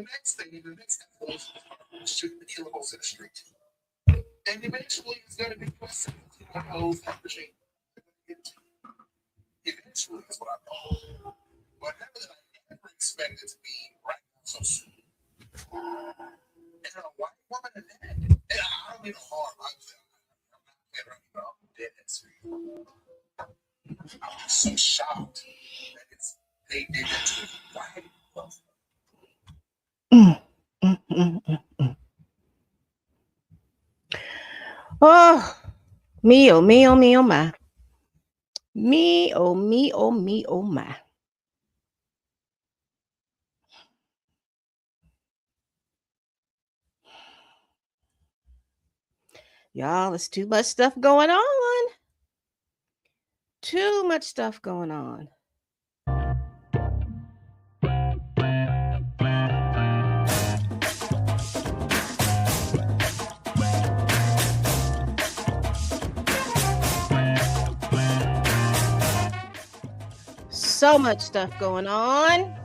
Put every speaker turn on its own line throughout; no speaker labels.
the next episode is shooting the killer holes in the street. And eventually it's going to be plus 17 holes averaging. Eventually is what I call. But never that I ever expected to be right now so soon. And a white woman in that. And I don't mean harm. I'm not dead at street. I'm just so shocked that they did that to the white woman.
Oh, me, oh, me, oh, me, oh, my. Me, oh, me, oh, me, oh, my. Y'all, there's too much stuff going on. Too much stuff going on. So much stuff going on.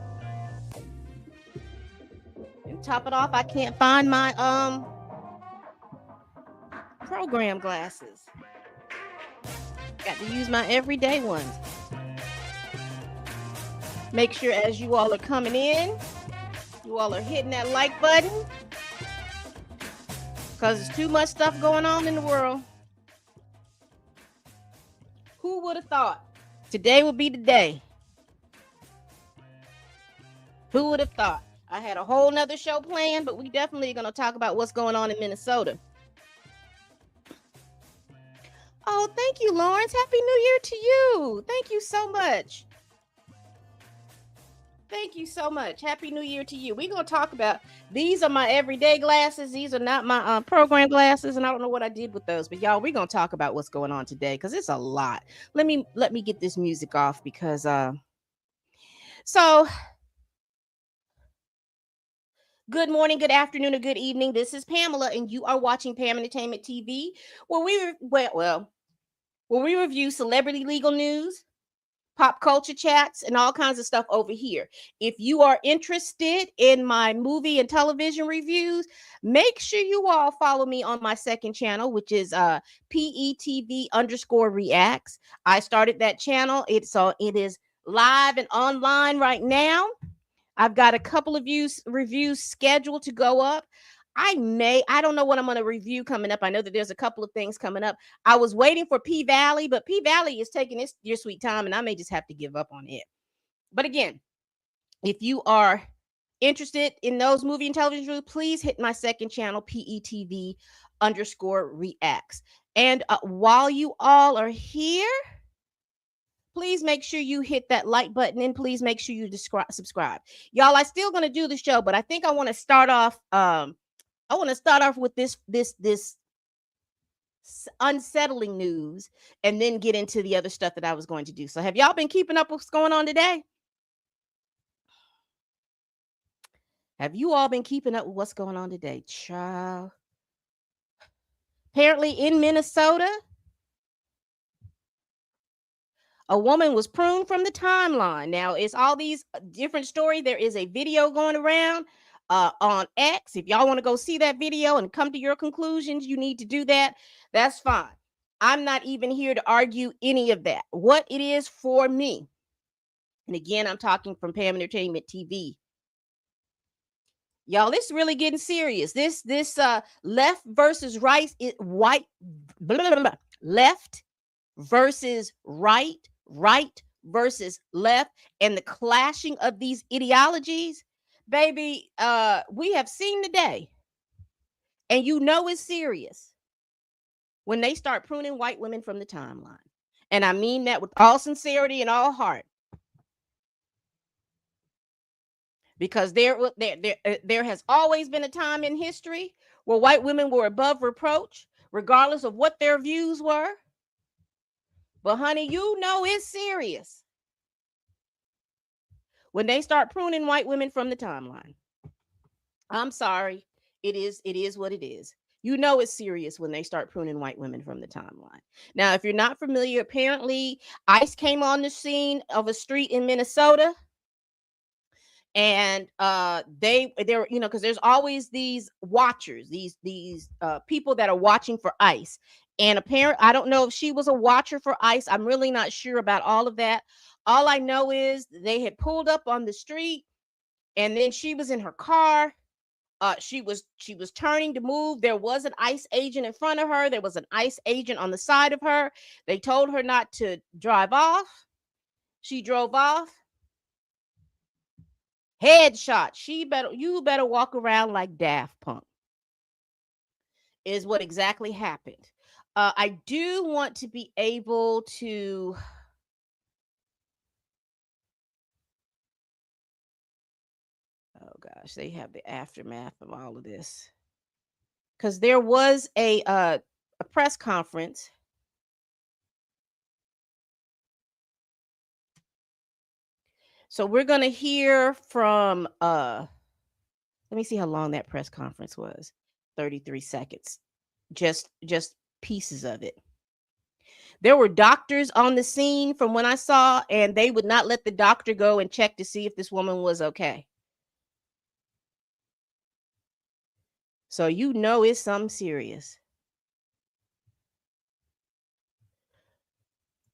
And top it off, I can't find my program glasses. Got to use my everyday ones. Make sure as you all are coming in, you all are hitting that like button, because there's too much stuff going on in the world. Who would have thought today would be the day? Who would have thought? I had a whole nother show planned, but we definitely are going to talk about what's going on in Minnesota. Oh, thank you, Lawrence. Happy New Year to you. Thank you so much. Thank you so much. Happy New Year to you. We're going to talk about, these are my everyday glasses. These are not my program glasses, and I don't know what I did with those. But y'all, we're going to talk about what's going on today because it's a lot. Let me get this music off because so good morning, good afternoon, or good evening. This is Pamela, and you are watching Pam Entertainment TV, where we review celebrity legal news, pop culture chats, and all kinds of stuff over here. If you are interested in my movie and television reviews, make sure you all follow me on my second channel, which is PETV_reacts. I started that channel. It is live and online right now. I've got a couple of reviews scheduled to go up. I don't know what I'm going to review coming up. I know that there's a couple of things coming up. I was waiting for P-Valley, but P-Valley is taking your sweet time, and I may just have to give up on it. But again, if you are interested in those movie and television reviews, please hit my second channel, PETV_reacts. And while you all are here, please make sure you hit that like button, and please make sure you subscribe. Y'all, I'm still going to do the show, but I think I want to start off with this unsettling news and then get into the other stuff that I was going to do. So have y'all been keeping up with what's going on today? Have you all been keeping up with what's going on today, child? Apparently in Minnesota, a woman was pruned from the timeline. Now, it's all these different stories. There is a video going around on X. If y'all want to go see that video and come to your conclusions, you need to do that. That's fine. I'm not even here to argue any of that. What it is for me, and again, I'm talking from Pam Entertainment TV. Y'all, this is really getting serious. This left versus right, left versus right versus left, and the clashing of these ideologies, baby, we have seen today, and you know it's serious when they start pruning white women from the timeline. And I mean that with all sincerity and all heart. Because there has always been a time in history where white women were above reproach, regardless of what their views were. But honey, you know it's serious when they start pruning white women from the timeline. I'm sorry. It is what it is. You know it's serious when they start pruning white women from the timeline. Now, if you're not familiar, apparently ICE came on the scene of a street in Minnesota, And they're, you know, because there's always these watchers, these people that are watching for ICE. And apparently, I don't know if she was a watcher for ICE. I'm really not sure about all of that. All I know is they had pulled up on the street, and then she was in her car. She was turning to move. There was an ICE agent in front of her. There was an ICE agent on the side of her. They told her not to drive off. She drove off. Headshot. You better walk around like Daft Punk, is what exactly happened. I do want to be able to. Oh gosh, they have the aftermath of all of this, because there was a press conference. So we're gonna hear from let me see how long that press conference was. 33 seconds. Just pieces of it. There were doctors on the scene from when I saw, and they would not let the doctor go and check to see if this woman was okay. So you know it's something serious.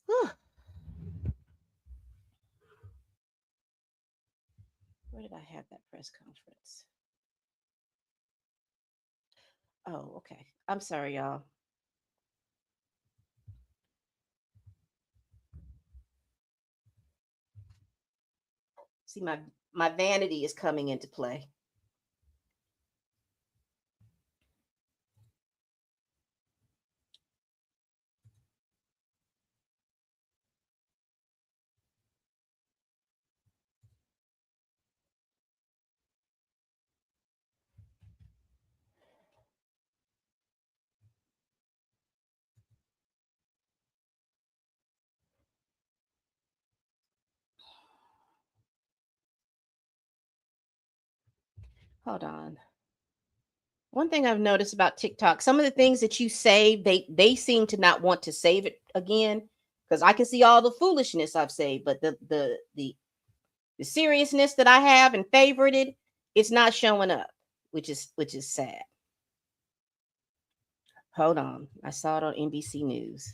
Whew. Where did I have that press conference? Oh, okay. I'm sorry, y'all. See, my vanity is coming into play. Hold on. One thing I've noticed about TikTok, some of the things that you save, they seem to not want to save it again, because I can see all the foolishness I've saved, but the seriousness that I have and favorited, it's not showing up, which is sad. Hold on. I saw it on NBC News.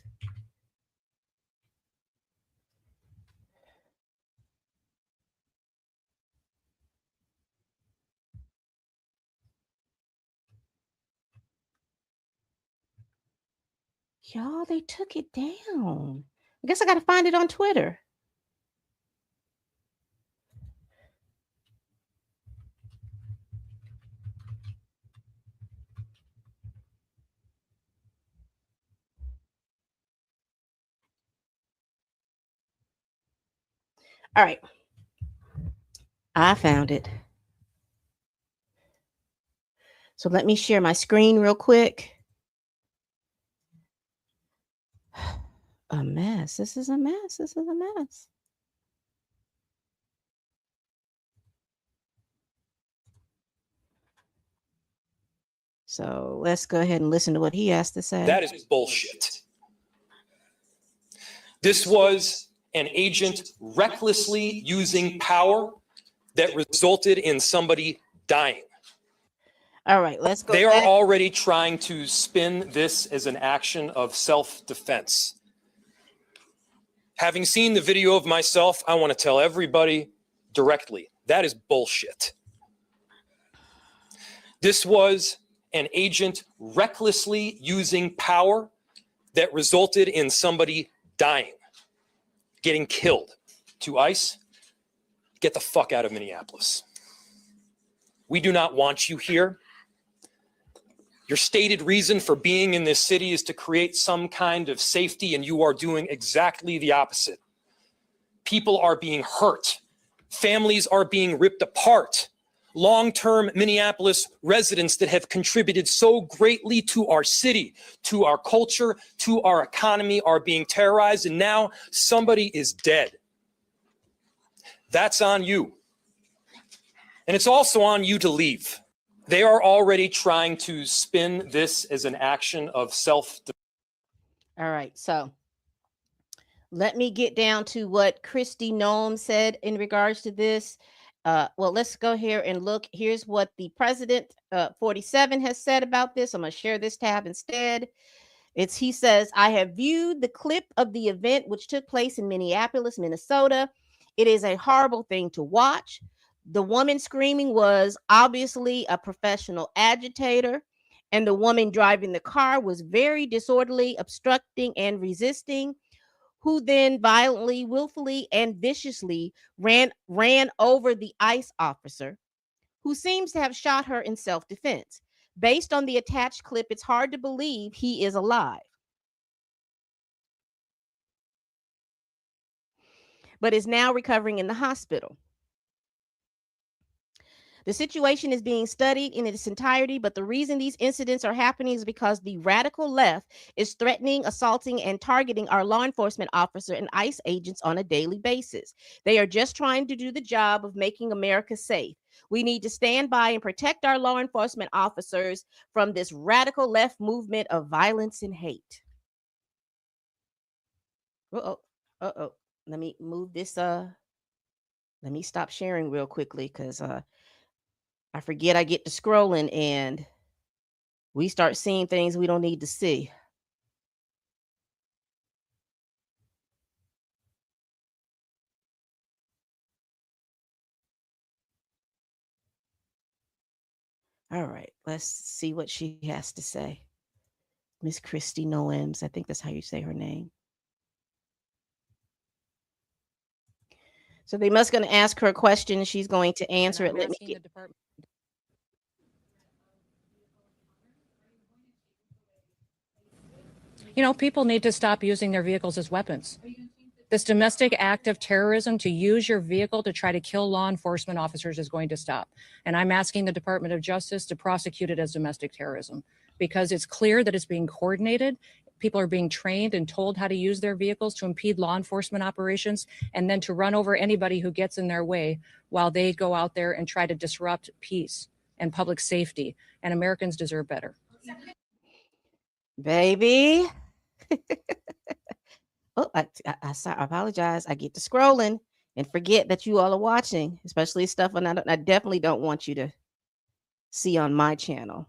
Y'all, they took it down. I guess I got to find it on Twitter. All right. I found it. So let me share my screen real quick. A mess. This is a mess. This is a mess. So let's go ahead and listen to what he has to say.
That is bullshit. This was an agent recklessly using power that resulted in somebody dying.
All right, let's go.
They are already trying to spin this as an action of self-defense. Having seen the video of myself, I want to tell everybody directly, that is bullshit. This was an agent recklessly using power that resulted in somebody dying, getting killed. To ICE, get the fuck out of Minneapolis. We do not want you here. Your stated reason for being in this city is to create some kind of safety, and you are doing exactly the opposite. People are being hurt. Families are being ripped apart. Long-term Minneapolis residents that have contributed so greatly to our city, to our culture, to our economy are being terrorized, and now somebody is dead. That's on you. And it's also on you to leave. They are already trying to spin this as an action of self-defense.
All right, so let me get down to what Kristi Noem said in regards to this. Well, let's go here and look. Here's what the president 47 has said about this. I'm going to share this tab instead. He says, I have viewed the clip of the event which took place in Minneapolis, Minnesota. It is a horrible thing to watch. The woman screaming was obviously a professional agitator, and the woman driving the car was very disorderly, obstructing and resisting, who then violently, willfully, and viciously ran over the ICE officer, who seems to have shot her in self-defense. Based on the attached clip, it's hard to believe he is alive, but is now recovering in the hospital. The situation is being studied in its entirety, but the reason these incidents are happening is because the radical left is threatening, assaulting, and targeting our law enforcement officer and ICE agents on a daily basis. They are just trying to do the job of making America safe. We need to stand by and protect our law enforcement officers from this radical left movement of violence and hate. Uh-oh. Let me move this. Let me stop sharing real quickly because I forget I get to scrolling and we start seeing things we don't need to see. All right, let's see what she has to say. Miss Christy Noems, I think that's how you say her name. So they must going to ask her a question and she's going to answer it. Let me get the department.
You know, people need to stop using their vehicles as weapons. This domestic act of terrorism to use your vehicle to try to kill law enforcement officers is going to stop. And I'm asking the Department of Justice to prosecute it as domestic terrorism because it's clear that it's being coordinated. People are being trained and told how to use their vehicles to impede law enforcement operations and then to run over anybody who gets in their way while they go out there and try to disrupt peace and public safety. And Americans deserve better.
Baby. Oh, I apologize. I get to scrolling and forget that you all are watching, especially stuff I definitely don't want you to see on my channel.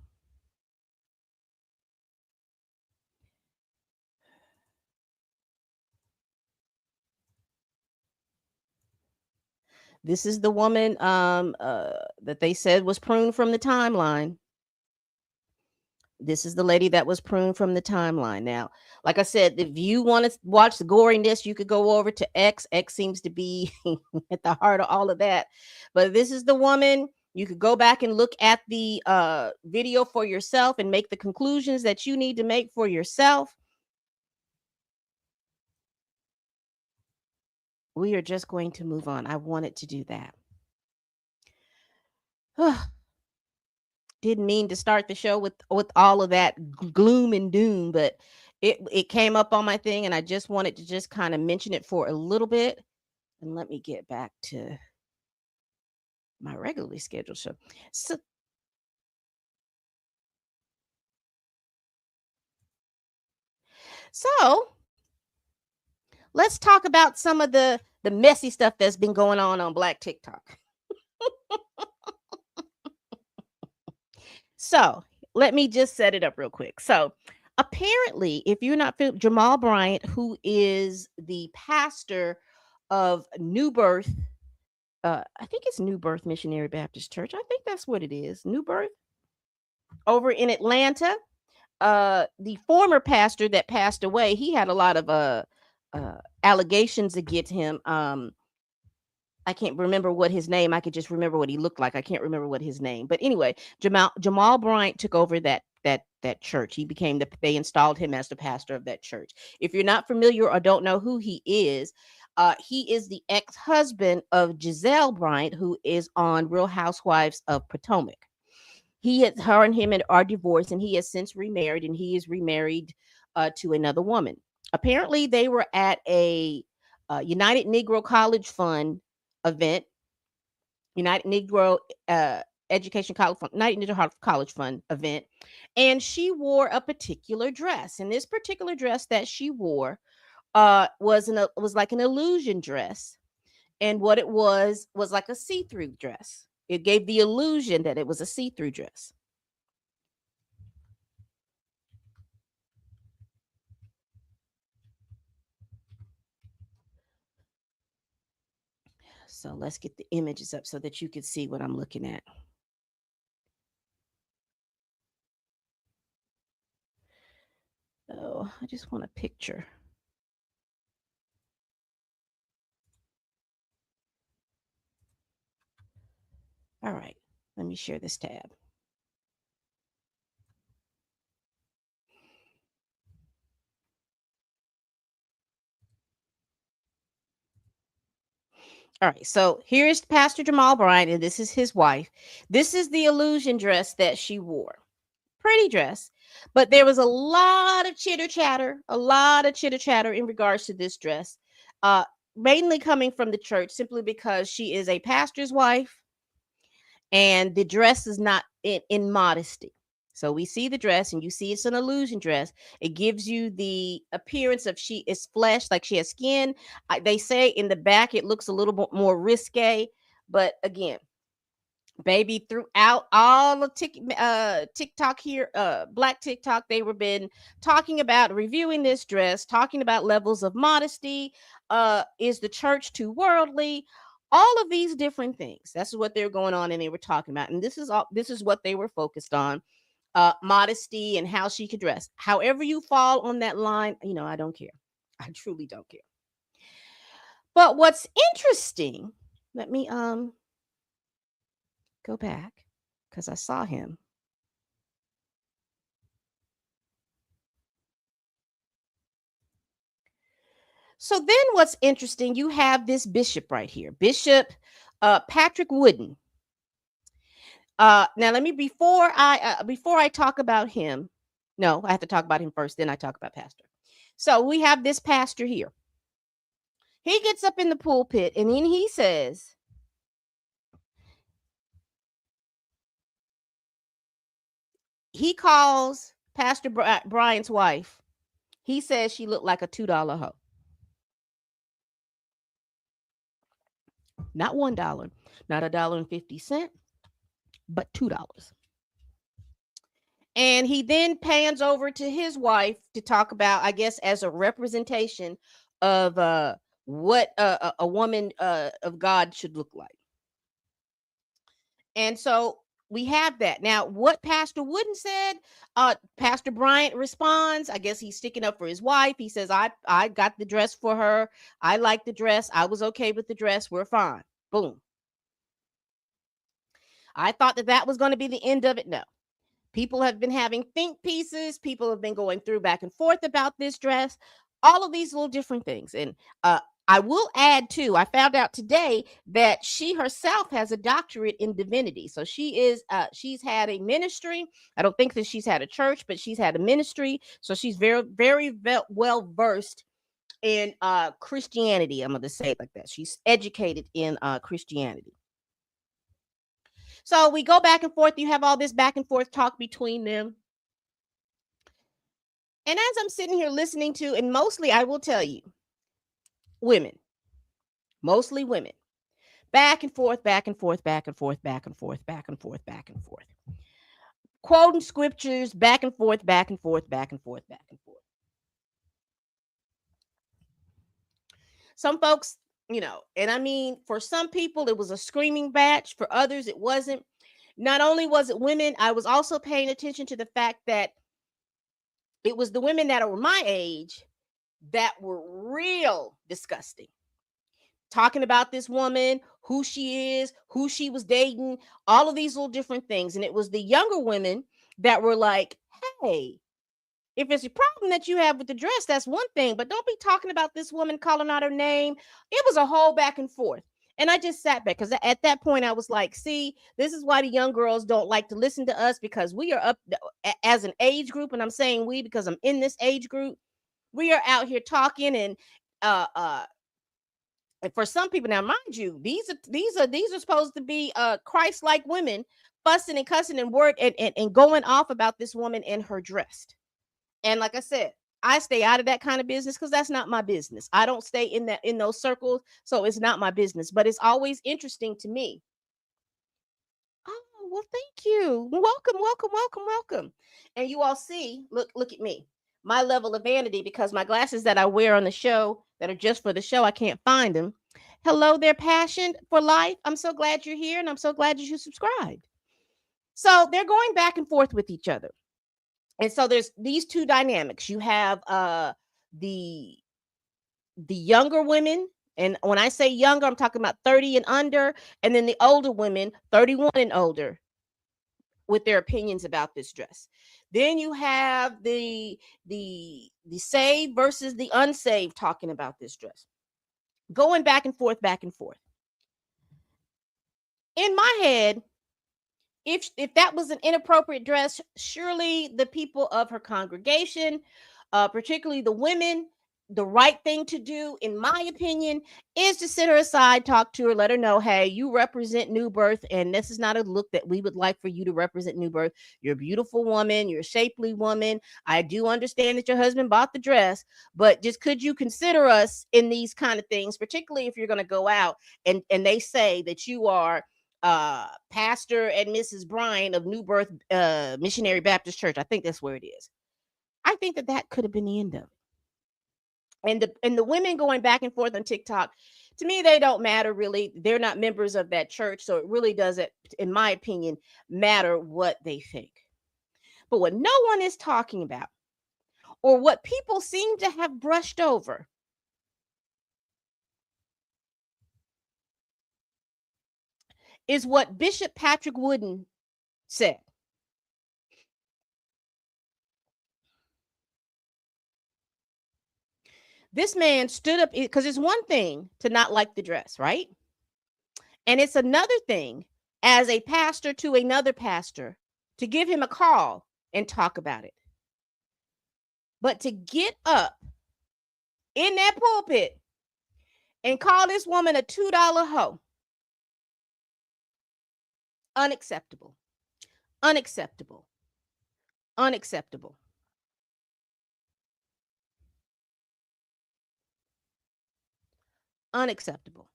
This is the woman that they said was pruned from the timeline. This is the lady that was pruned from the timeline. Now, like I said, if you want to watch the goriness, you could go over to X. X seems to be at the heart of all of that. But this is the woman. You could go back and look at the video for yourself and make the conclusions that you need to make for yourself. We are just going to move on. I wanted to do that. Didn't mean to start the show with all of that gloom and doom, but it came up on my thing and I just wanted to just kind of mention it for a little bit. And let me get back to my regularly scheduled show. So let's talk about some of the messy stuff that's been going on Black TikTok. So let me just set it up real quick. So apparently, if you're not Jamal Bryant, who is the pastor of New Birth, I think it's New Birth Missionary Baptist Church. I think that's what it is. New Birth over in Atlanta. The former pastor that passed away, he had a lot of allegations against him. I can't remember what his name. I could just remember what he looked like. I can't remember what his name. But anyway, Jamal Bryant took over that church. They installed him as the pastor of that church. If you're not familiar or don't know who he is the ex-husband of Giselle Bryant, who is on Real Housewives of Potomac. Her and him are divorced, and he has since remarried, and he is remarried to another woman. Apparently, they were at a United Negro College Fund event, United Negro Education College Fund, United Negro College Fund event, and she wore a particular dress. And this particular dress that she wore was like an illusion dress. And what it was like a see-through dress. It gave the illusion that it was a see-through dress. So let's get the images up so that you can see what I'm looking at. Oh, I just want a picture. All right, let me share this tab. All right, so here's Pastor Jamal Bryant, and this is his wife. This is the illusion dress that she wore. Pretty dress, but there was a lot of chitter chatter in regards to this dress, mainly coming from the church, simply because she is a pastor's wife, and the dress is not in modesty. So we see the dress, and you see it's an illusion dress. It gives you the appearance of she is flesh, like she has skin. They say in the back it looks a little bit more risque, but again, baby, throughout all of TikTok here, Black TikTok, they were been talking about reviewing this dress, talking about levels of modesty. Is the church too worldly? All of these different things. That's what they're going on, and they were talking about, and this is what they were focused on. Modesty and how she could dress. However you fall on that line, I don't care. I truly don't care. But what's interesting, let me go back because I saw him. So then what's interesting, you have this bishop right here, Bishop Patrick Wooden. Now let me, before I talk about him, no, I have to talk about him first, then I talk about pastor. So we have this pastor here. He gets up in the pulpit and then he says, he calls Pastor Brian's wife. He says she looked like a $2 hoe. Not $1, not $1.50, but $2. And he then pans over to his wife to talk about, I guess, as a representation of what a woman of God should look like. And so we have that. Now, what Pastor Wooden said, Pastor Bryant responds. I guess he's sticking up for his wife. He says, I got the dress for her. I like the dress. I was okay with the dress. We're fine. Boom. I thought that was going to be the end of it. No. People have been having think pieces. People have been going through back and forth about this dress. All of these little different things. And I will add too, I found out today that she herself has a doctorate in divinity. So she's had a ministry. I don't think that she's had a church, but she's had a ministry. So she's very, very well versed in Christianity. I'm going to say it like that. She's educated in Christianity. So we go back and forth. You have all this back and forth talk between them. And as I'm sitting here listening to, and mostly I will tell you, women, mostly women, back and forth, back and forth, back and forth, back and forth, back and forth, back and forth, quoting scriptures, back and forth, back and forth, back and forth, back and forth. Some folks, and I mean, for some people, it was a screaming match. For others, it wasn't. Not only was it women, I was also paying attention to the fact that it was the women that were my age that were real disgusting. Talking about this woman, who she is, who she was dating, all of these little different things. And it was the younger women that were like, hey, if it's a problem that you have with the dress, that's one thing, but don't be talking about this woman, calling out her name. It was a whole back and forth. And I just sat back because at that point I was like, see, this is why the young girls don't like to listen to us, because we are up as an age group. And I'm saying we because I'm in this age group. We are out here talking and for some people, now mind you, these are supposed to be Christ-like women fussing and cussing and going off about this woman and her dress. And like I said, I stay out of that kind of business because that's not my business. I don't stay in those circles, so it's not my business. But it's always interesting to me. Oh, well, thank you. Welcome, welcome, welcome, welcome. And you all see, look at me. My level of vanity, because my glasses that I wear on the show that are just for the show, I can't find them. Hello there, Passion for Life. I'm so glad you're here, and I'm so glad you subscribed. So they're going back and forth with each other. And so there's these two dynamics. You have the younger women, and when I say younger, I'm talking about 30 and under, and then the older women, 31 and older, with their opinions about this dress. Then you have the saved versus the unsaved talking about this dress. Going back and forth, back and forth. In my head, if that was an inappropriate dress, surely the people of her congregation, particularly the women, the right thing to do, in my opinion, is to sit her aside, talk to her, let her know, hey, you represent New Birth, and this is not a look that we would like for you to represent New Birth. You're a beautiful woman. You're a shapely woman. I do understand that your husband bought the dress, but just could you consider us in these kind of things, particularly if you're going to go out and they say that you are Pastor and Mrs. Bryan of New Birth Missionary Baptist Church. I think that's where it is. I think that could have been the end of it. And the women going back and forth on TikTok, to me, they don't matter really. They're not members of that church, so it really doesn't, in my opinion, matter what they think. But what no one is talking about, or what people seem to have brushed over, is what Bishop Patrick Wooden said. This man stood up, because it's one thing to not like the dress, right? And it's another thing as a pastor to another pastor to give him a call and talk about it. But to get up in that pulpit and call this woman a $2 hoe, unacceptable. Unacceptable. Unacceptable. Unacceptable.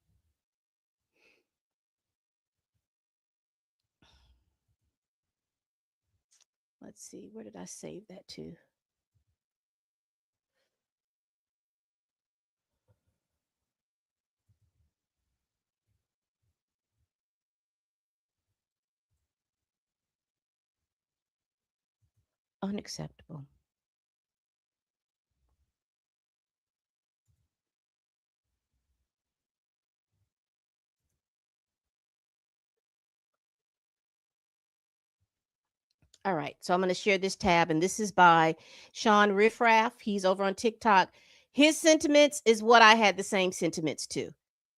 Let's see, where did I save that to? Unacceptable. All right, so I'm going to share this tab, and this is by Sean Riffraff. He's over on TikTok. His sentiments is what I had the same sentiments to.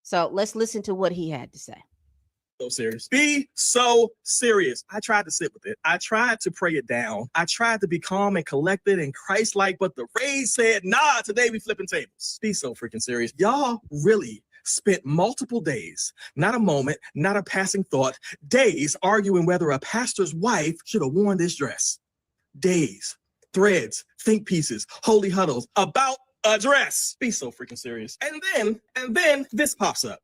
So let's listen to what he had to say.
So serious. Be so serious. I tried to sit with it. I tried to pray it down. I tried to be calm and collected and Christ-like, but the raise said, nah, today we flipping tables. Be so freaking serious. Y'all really spent multiple days, not a moment, not a passing thought, days arguing whether a pastor's wife should have worn this dress. Days, threads, think pieces, holy huddles about a dress. Be so freaking serious. And then this pops up.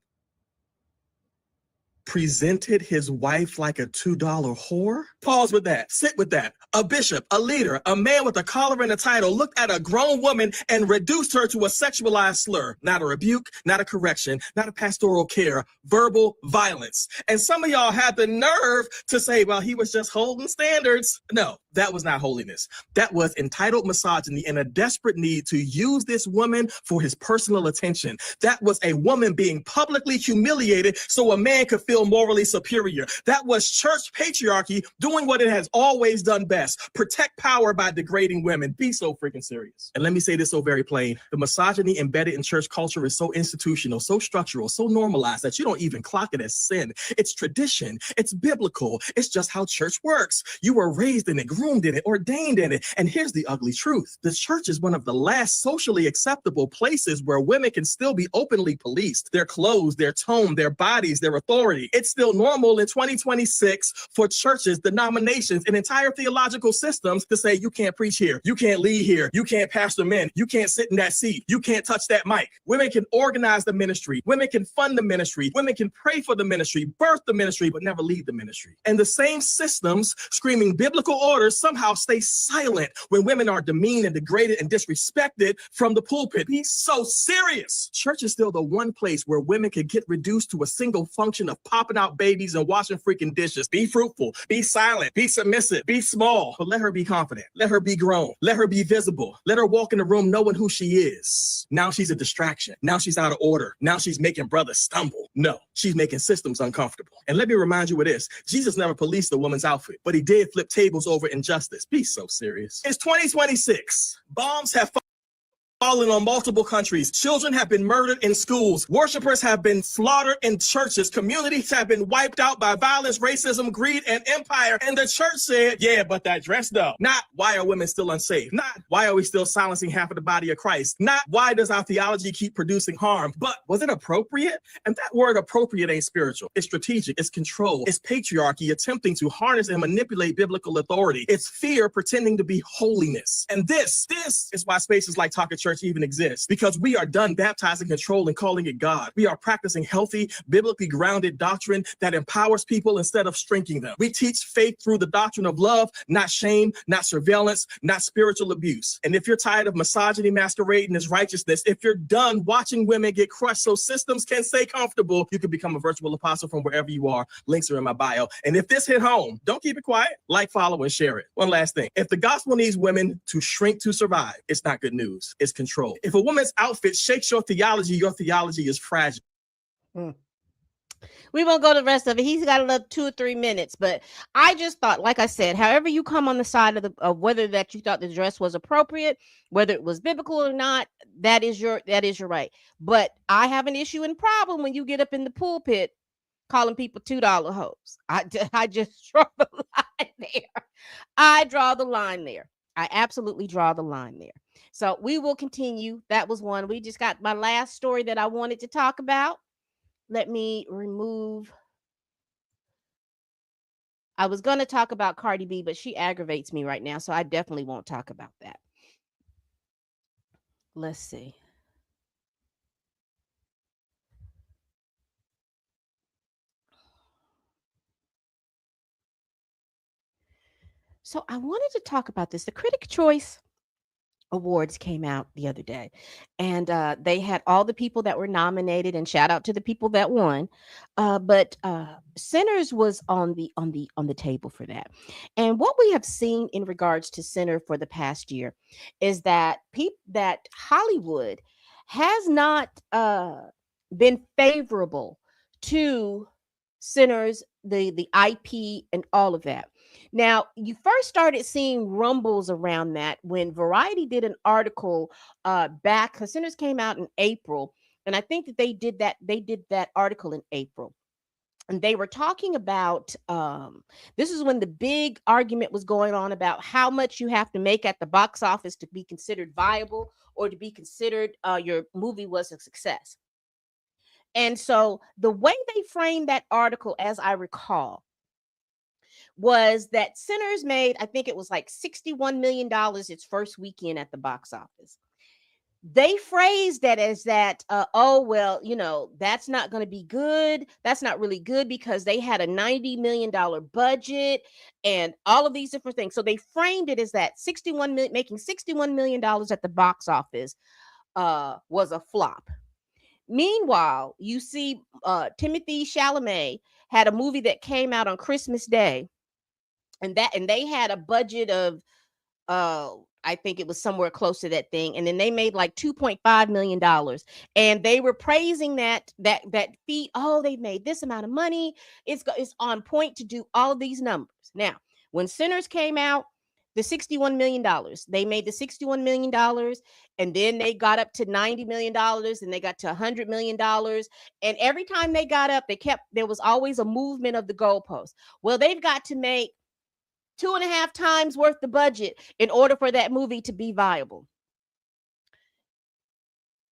Presented his wife like a $2 whore? Pause with that. Sit with that. A bishop, a leader, a man with a collar and a title looked at a grown woman and reduced her to a sexualized slur. Not a rebuke, not a correction, not a pastoral care, verbal violence. And some of y'all had the nerve to say, well, he was just holding standards. No, that was not holiness. That was entitled misogyny and a desperate need to use this woman for his personal attention. That was a woman being publicly humiliated so a man could feel morally superior. That was church patriarchy doing what it has always done best. Protect power by degrading women. Be so freaking serious. And let me say this so very plain. The misogyny embedded in church culture is so institutional, so structural, so normalized that you don't even clock it as sin. It's tradition. It's biblical. It's just how church works. You were raised in it, grew groomed in it, ordained in it. And here's the ugly truth. The church is one of the last socially acceptable places where women can still be openly policed. Their clothes, their tone, their bodies, their authority. It's still normal in 2026 for churches, denominations, and entire theological systems to say you can't preach here, you can't lead here, you can't pastor men, you can't sit in that seat, you can't touch that mic. Women can organize the ministry, women can fund the ministry, women can pray for the ministry, birth the ministry, but never lead the ministry. And the same systems screaming biblical orders somehow stay silent when women are demeaned and degraded and disrespected from the pulpit. Be so serious. Church is still the one place where women can get reduced to a single function of popping out babies and washing freaking dishes. Be fruitful, be silent, be submissive, be small, but let her be confident. Let her be grown. Let her be visible. Let her walk in the room knowing who she is. Now she's a distraction. Now she's out of order. Now she's making brothers stumble. No, she's making systems uncomfortable. And let me remind you of this. Jesus never policed a woman's outfit, but he did flip tables over injustice. Be so serious. It's 2026. Bombs have fallen on multiple countries. Children have been murdered in schools. Worshipers have been slaughtered in churches. Communities have been wiped out by violence, racism, greed, and empire. And the church said, yeah, but that dress though. Not why are women still unsafe? Not why are we still silencing half of the body of Christ? Not why does our theology keep producing harm? But was it appropriate? And that word appropriate ain't spiritual. It's strategic. It's control. It's patriarchy attempting to harness and manipulate biblical authority. It's fear pretending to be holiness. And this is why spaces like Talk at Church even exist, because we are done baptizing control and calling it God. We are practicing healthy, biblically grounded doctrine that empowers people instead of shrinking them. We teach faith through the doctrine of love, not shame, not surveillance, not spiritual abuse. And if you're tired of misogyny masquerading as righteousness, if you're done watching women get crushed so systems can stay comfortable, you can become a virtual apostle from wherever you are. Links are in my bio. And if this hit home, don't keep it quiet. Like, follow, and share it. One last thing. If the gospel needs women to shrink to survive, it's not good news. It's control. If a woman's outfit shakes your theology is fragile.
We won't go to the rest of it. He's got another 2 or 3 minutes, but I just thought, like I said, however you come on the side of whether that you thought the dress was appropriate, whether it was biblical or not, that is your right. But I have an issue and problem when you get up in the pulpit calling people $2 hoes. I just draw the line there. I draw the line there. I absolutely draw the line there. So we will continue. That was one. We just got my last story that I wanted to talk about. Let me remove. I was going to talk about Cardi B, but she aggravates me right now. So I definitely won't talk about that. Let's see. So I wanted to talk about this. The Critic Choice Awards came out the other day, and they had all the people that were nominated, and shout out to the people that won. But Sinners was on the table for that. And what we have seen in regards to Sinner for the past year is that that Hollywood has not been favorable to Sinners, the IP, and all of that. Now, you first started seeing rumbles around that when Variety did an article back, because Sinners came out in April, and I think that they did that article in April. And they were talking about, this is when the big argument was going on about how much you have to make at the box office to be considered viable or to be considered your movie was a success. And so the way they framed that article, as I recall, was that Sinners made, I think it was like $61 million its first weekend at the box office. They phrased that as that, oh, well, that's not going to be good. That's not really good because they had a $90 million budget and all of these different things. So they framed it as that making $61 million at the box office was a flop. Meanwhile, you see Timothée Chalamet had a movie that came out on Christmas Day. And they had a budget of, I think it was somewhere close to that thing. And then they made like $2.5 million. And they were praising that feat. Oh, they made this amount of money. It's on point to do all of these numbers. Now, when Sinners came out, the $61 million, they made the $61 million. And then they got up to $90 million. And they got to $100 million. And every time they got up, there was always a movement of the goalpost. Well, they've got to make 2.5 times worth the budget in order for that movie to be viable.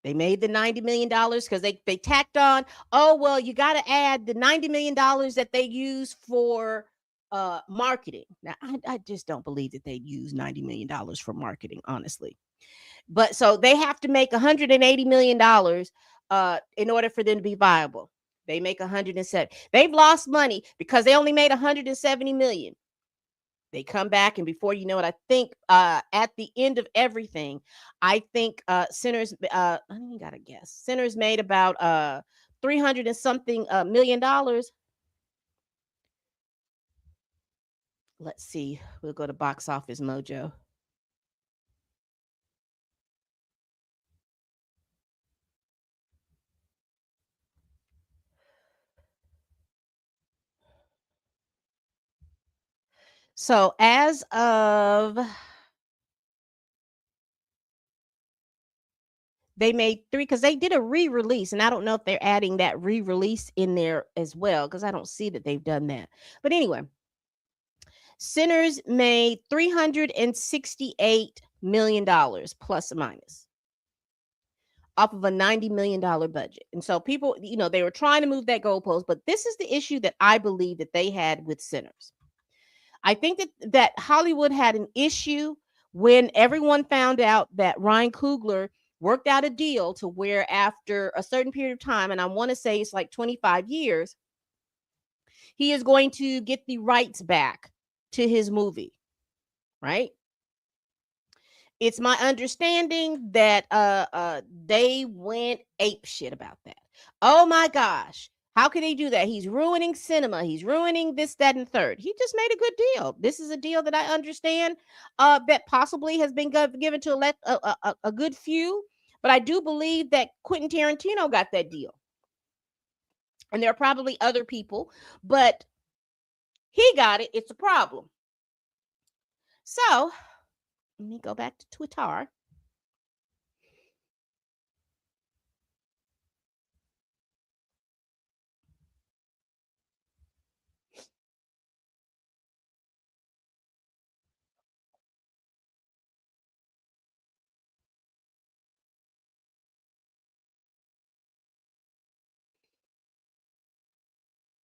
They made the $90 million because they tacked on, oh, well, you got to add the $90 million that they use for marketing. Now, I just don't believe that they use $90 million for marketing, honestly. But so they have to make $180 million in order for them to be viable. They make 107. They've lost money because they only made 170 million. They come back, and before you know it, I think at the end of everything, I think Sinners, I don't even gotta guess. Sinners made about 300 and something $1 million. Let's see. We'll go to Box Office Mojo. So as of, they made 3 because they did a re-release, and I don't know if they're adding that re-release in there as well because I don't see that they've done that. But anyway, Sinners made $368 million plus or minus off of a $90 million budget. And so people, they were trying to move that goalpost, but this is the issue that I believe that they had with Sinners. I think that Hollywood had an issue when everyone found out that Ryan Coogler worked out a deal to where after a certain period of time, and I want to say it's like 25 years, he is going to get the rights back to his movie, right? It's my understanding that they went apeshit about that. Oh my gosh. How can he do that? He's ruining cinema. He's ruining this, that, and third. He just made a good deal. This is a deal that I understand that possibly has been given to a good few. But I do believe that Quentin Tarantino got that deal. And there are probably other people, but he got it. It's a problem. So let me go back to Twitter.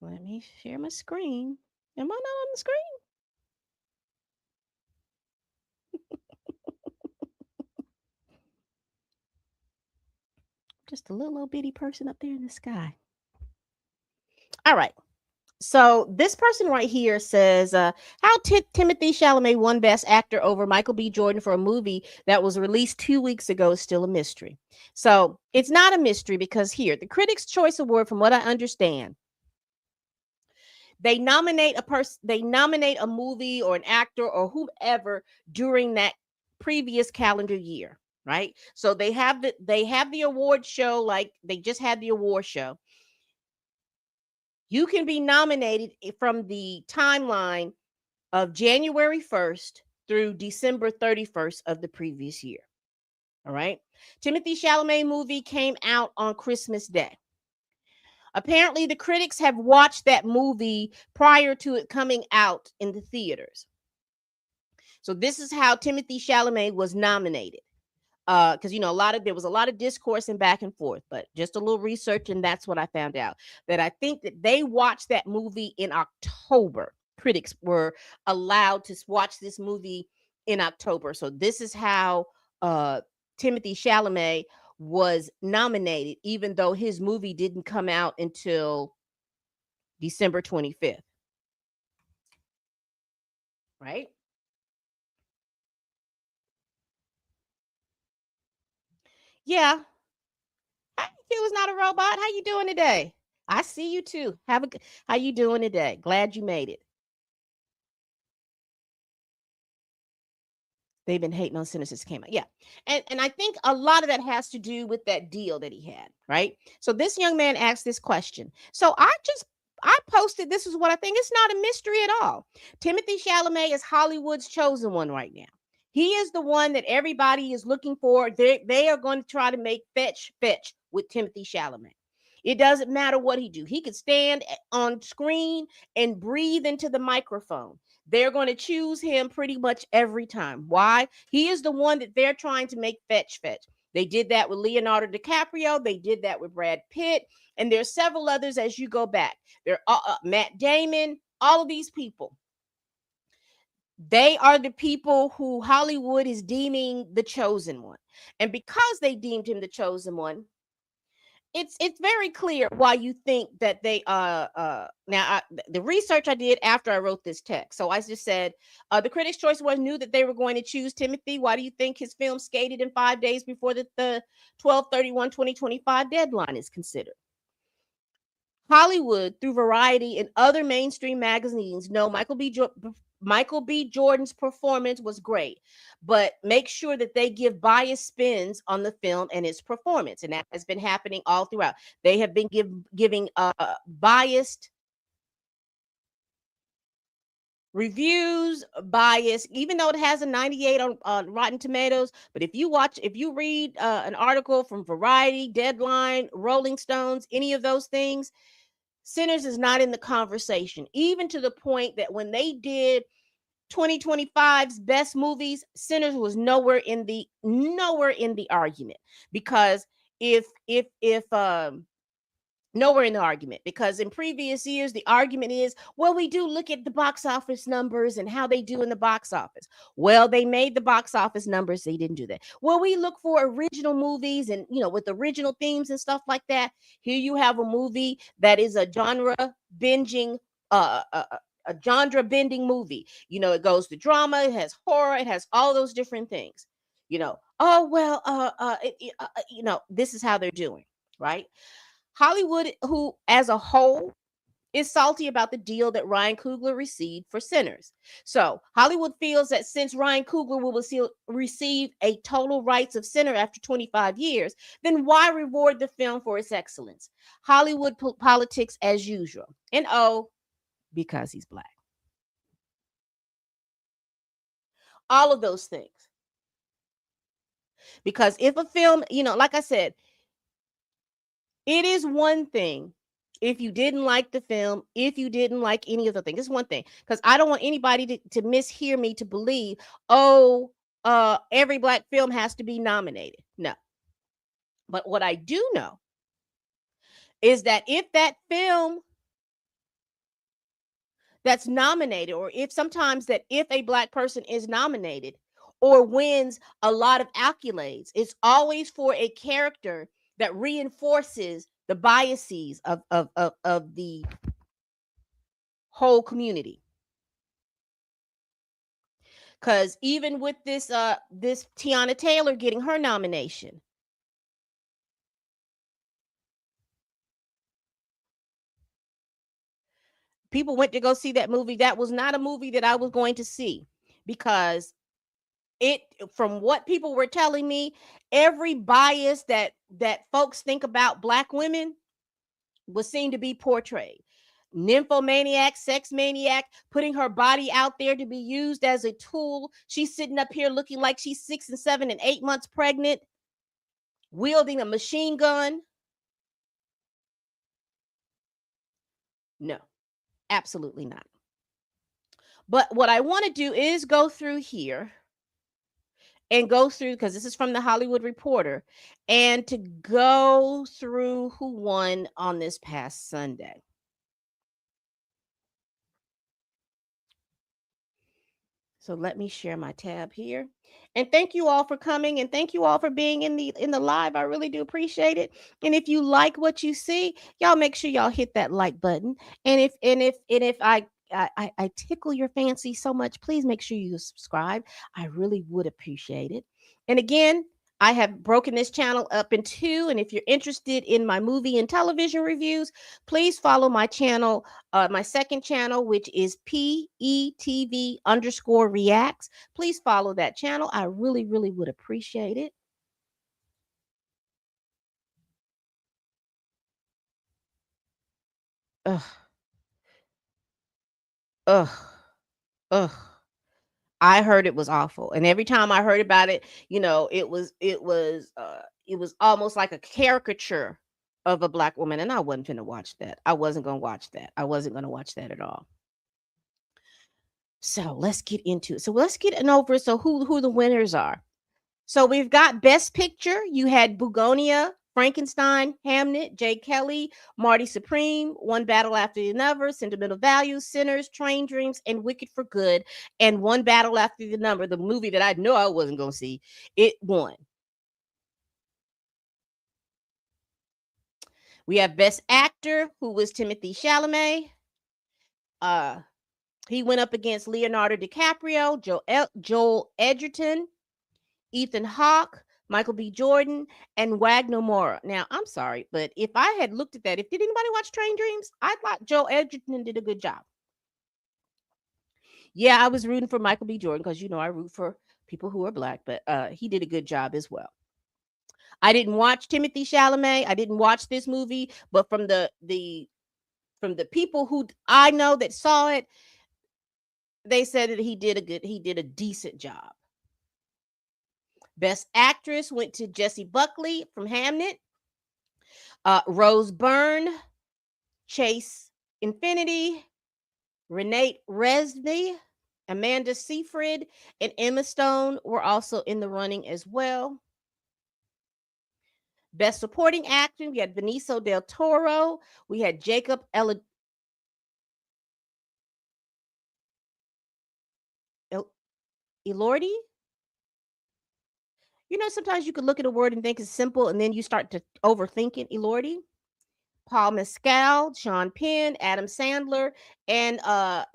Let me share my screen. Am I not on the screen? Just a little bitty person up there in the sky. All right. So this person right here says, how Timothy Chalamet won Best Actor over Michael B. Jordan for a movie that was released 2 weeks ago is still a mystery. So it's not a mystery because here, the Critics' Choice Award, from what I understand, they nominate a person, they nominate a movie or an actor or whoever during that previous calendar year, right? So they have the award show, like they just had the award show. You can be nominated from the timeline of January 1st through December 31st of the previous year. All right. Timothy Chalamet movie came out on Christmas Day. Apparently, the critics have watched that movie prior to it coming out in the theaters. So this is how Timothy Chalamet was nominated. Because there was a lot of discourse and back and forth, but just a little research, and that's what I found out. That I think that they watched that movie in October. Critics were allowed to watch this movie in October. So this is how Timothy Chalamet was nominated, even though his movie didn't come out until December 25th. Right? Yeah. He was not a robot. How you doing today? I see you too. How you doing today? Glad you made it. They've been hating on Sinners since it came out. Yeah. And I think a lot of that has to do with that deal that he had, right? So this young man asked this question. So I posted, this is what I think. It's not a mystery at all. Timothy Chalamet is Hollywood's chosen one right now. He is the one that everybody is looking for. They are going to try to make fetch with Timothy Chalamet. It doesn't matter what he do. He could stand on screen and breathe into the microphone. They're going to choose him pretty much every time. Why? He is the one that they're trying to make fetch. They did that with Leonardo DiCaprio. They did that with Brad Pitt. And there's several others as you go back. There are Matt Damon, all of these people. They are the people who Hollywood is deeming the chosen one. And because they deemed him the chosen one, it's very clear why you think that they the research I did after I wrote this text. So I just said the Critics' Choice Awards knew that they were going to choose Timothy. Why do you think his film skated in 5 days before the 12/31/2025 deadline is considered? Hollywood, through Variety and other mainstream magazines, know Michael B. Jordan's performance was great, but make sure that they give biased spins on the film and its performance. And that has been happening all throughout. They have been giving biased reviews, bias, even though it has a 98 on Rotten Tomatoes. But if you read an article from Variety, Deadline, Rolling Stones, any of those things, Sinners is not in the conversation, even to the point that when they did 2025's best movies, Sinners was nowhere in the argument. Because nowhere in the argument, because in previous years the argument is, well, we do look at the box office numbers and how they do in the box office. Well, they made the box office numbers, they didn't do that. Well, we look for original movies and with original themes and stuff like that. Here you have a movie that is a genre bending movie. It goes to drama, it has horror, it has all those different things. This is how they're doing, right? Hollywood, who as a whole is salty about the deal that Ryan Coogler received for Sinners. So Hollywood feels that since Ryan Coogler will receive a total rights of Sinner after 25 years, then why reward the film for its excellence? Hollywood politics as usual. And because he's Black. All of those things. Because if a film, like I said, it is one thing if you didn't like the film, if you didn't like any of the things. It's one thing. Because I don't want anybody to mishear me to believe, every Black film has to be nominated. No. But what I do know is that if that film that's nominated, or if a Black person is nominated or wins a lot of accolades, it's always for a character that reinforces the biases of the whole community. Because even with this Tiana Taylor getting her nomination, people went to go see that movie. That was not a movie that I was going to see, because from what people were telling me, every bias that folks think about Black women was seen to be portrayed. Nymphomaniac, sex maniac, putting her body out there to be used as a tool. She's sitting up here looking like she's 6 and 7 and 8 months pregnant, wielding a machine gun. No, absolutely not. But what I want to do is go through here and go through, because this is from the Hollywood Reporter, and to go through who won on this past Sunday. So let me share my tab here. And thank you all for coming, and thank you all for being in the live. I really do appreciate it. And if you like what you see, y'all make sure y'all hit that like button. And if I tickle your fancy so much, please make sure you subscribe. I really would appreciate it. And again, I have broken this channel up in two. And if you're interested in my movie and television reviews, please follow my channel, my second channel, which is PETV_reacts. Please follow that channel. I really, really would appreciate it. Ugh. I heard it was awful. And every time I heard about it, it was almost like a caricature of a Black woman. And I wasn't going to watch that. I wasn't going to watch that. I wasn't going to watch that at all. So let's get into it. So let's get an over. So who the winners are. So we've got Best Picture. You had Bugonia, Frankenstein, Hamnet, Jay Kelly, Marty Supreme, One Battle After Another, Sentimental Values, Sinners, Train Dreams, and Wicked for Good. And One Battle After Another, the movie that I know I wasn't going to see, it won. We have Best Actor, who was Timothy Chalamet. He went up against Leonardo DiCaprio, Joel Edgerton, Ethan Hawke, Michael B. Jordan, and Wagner Moura. Now, I'm sorry, but if I had looked at that, did anybody watch Train Dreams? I thought Joel Edgerton did a good job. Yeah, I was rooting for Michael B. Jordan because I root for people who are black, but he did a good job as well. I didn't watch Timothy Chalamet. I didn't watch this movie, but from the people who I know that saw it, they said that he did a decent job. Best Actress went to Jessie Buckley from Hamnet, Rose Byrne, Chase Infinity, Renee Resnick, Amanda Seyfried, and Emma Stone were also in the running as well. Best Supporting Actor, we had Benicio del Toro, we had Jacob Elordi. Sometimes you could look at a word and think it's simple, and then you start to overthink it. Elordi. Paul Mescal, Sean Penn, Adam Sandler, and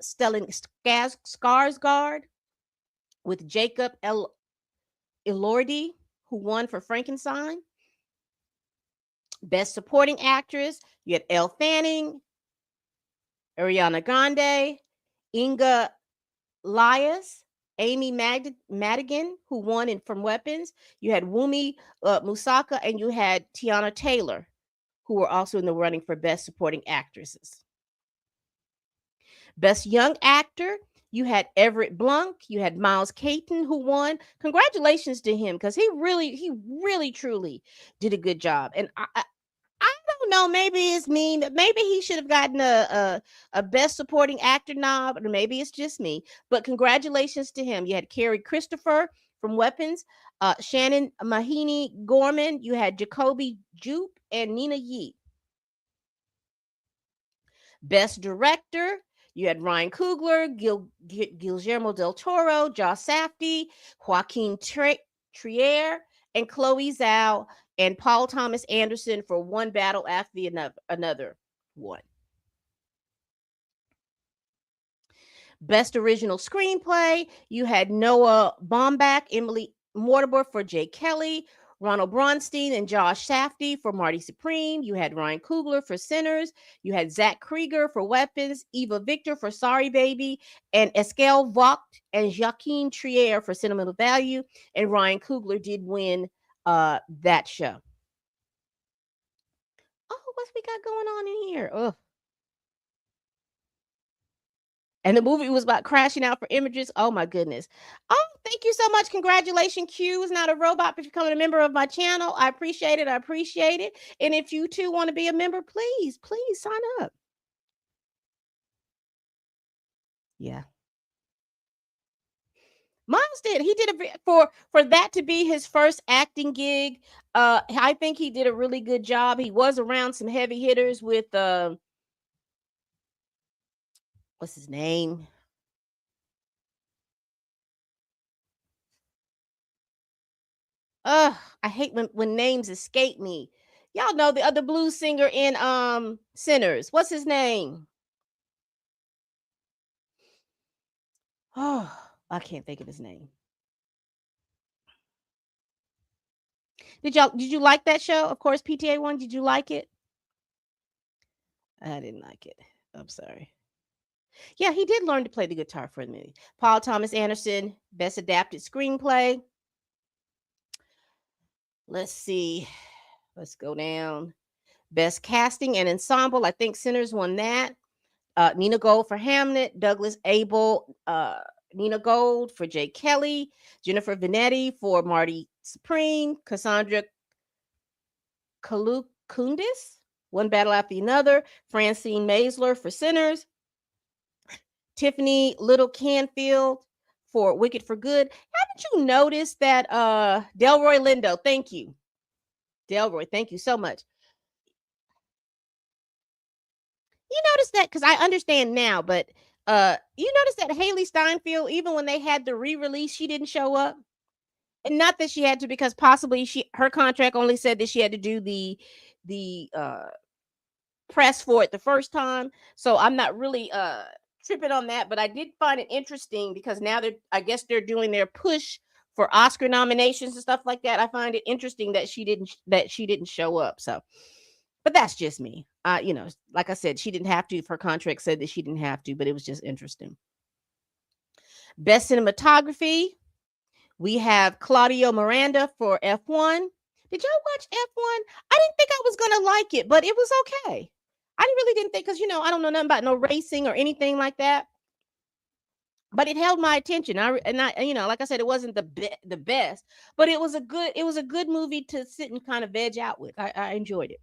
Stellan Skarsgård with Jacob Elordi, who won for Frankenstein. Best Supporting Actress, you had Elle Fanning, Ariana Grande, Inga Lias, Amy Madigan, who won from Weapons. You had Wumi Musaka, and you had Tiana Taylor, who were also in the running for Best Supporting Actresses. Best Young Actor, you had Everett Blanc, you had Miles Caton, who won. Congratulations to him, because he really truly did a good job. And I don't know, maybe it's me, but maybe he should have gotten a Best Supporting Actor nod, or maybe it's just me. But congratulations to him. You had Kerry Christopher from Weapons, Shannon Mahini Gorman, you had Jacoby Jupe, and Nina Yee. Best Director, you had Ryan Coogler, Guillermo del Toro, Josh Safdie, Joaquin Trier, and Chloe Zhao, and Paul Thomas Anderson for One Battle After Another one. Best Original Screenplay, you had Noah Baumbach, Emily Mortimer for Jay Kelly, Ronald Bronstein and Josh Safdie for Marty Supreme. You had Ryan Coogler for Sinners. You had Zach Krieger for Weapons, Eva Victor for Sorry Baby, and Eskel Vogt and Joaquin Trier for Sentimental Value. And Ryan Coogler did win that show. Oh, what's we got going on in here? Ugh. And the movie was about crashing out for images. Oh, my goodness. Oh, thank you so much. Congratulations, Q is not a robot for becoming a member of my channel. I appreciate it. I appreciate it. And if you too want to be a member, please sign up. Yeah. Miles did. He did for that to be his first acting gig. I think he did a really good job. He was around some heavy hitters with what's his name? I hate when names escape me. Y'all know the other blues singer in Sinners. What's his name? Oh, I can't think of his name. Did you like that show? Of course, PTA one. Did you like it? I didn't like it. I'm sorry. Yeah, he did learn to play the guitar for the movie. Paul Thomas Anderson, Best Adapted Screenplay. Let's see. Let's go down. Best Casting and Ensemble. I think Sinners won that. Nina Gold for Hamnet. Douglas Abel. Nina Gold for Jay Kelly. Jennifer Venetti for Marty Supreme. Cassandra Kalukundis. One Battle After Another. Francine Maisler for Sinners. Tiffany Little Canfield for Wicked for Good. Haven't you noticed that Delroy Lindo, thank you. Delroy, thank you so much. You notice that because I understand now, but you notice that Haley Steinfeld, even when they had the re-release, she didn't show up. And not that she had to, because possibly her contract only said that she had to do the press for it the first time. So I'm not really tripping on that, but I did find it interesting because now I guess they're doing their push for Oscar nominations and stuff like that. I find it interesting that she didn't show up. So, but that's just me. You know, like I said, she didn't have to if her contract said that she didn't have to, but it was just interesting. Best cinematography, we have Claudio Miranda for F1. Did y'all watch F1? I didn't think I was gonna like it, but it was okay. I really didn't think, because you know I don't know nothing about no racing or anything like that, but it held my attention. I you know, like I said, it wasn't the best, but it was a good movie to sit and kind of veg out with. I enjoyed it.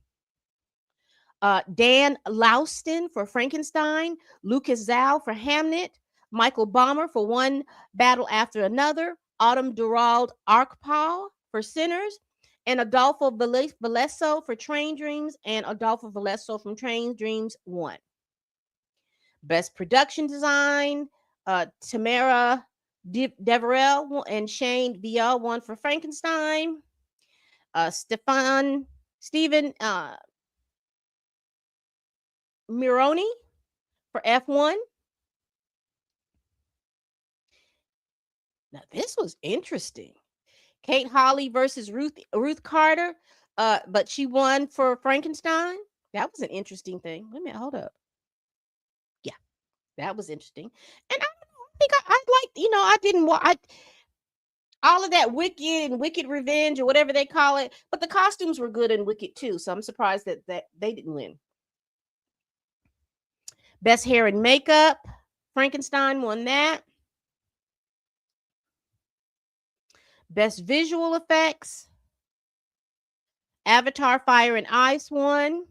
Dan Lauston for Frankenstein, Lucas Zhao for Hamnet, Michael Baumer for One Battle After Another, Autumn Durald Arkpal for Sinners, and Adolfo Valesso for Train Dreams, and Adolfo Valesso from Train Dreams 1. Best Production Design, Tamara Deverell and Shane Vial won for Frankenstein. Stephen Mironi for F1. Now this was interesting. Kate Hawley versus Ruth Carter, but she won for Frankenstein. That was an interesting thing. Wait a minute, hold up. Yeah, that was interesting. And I think I liked, you know, I didn't want all of that Wicked and Wicked Revenge or whatever they call it, but the costumes were good in Wicked too, so I'm surprised that they didn't win. Best Hair and Makeup, Frankenstein won that. Best Visual Effects, Avatar Fire and Ice won.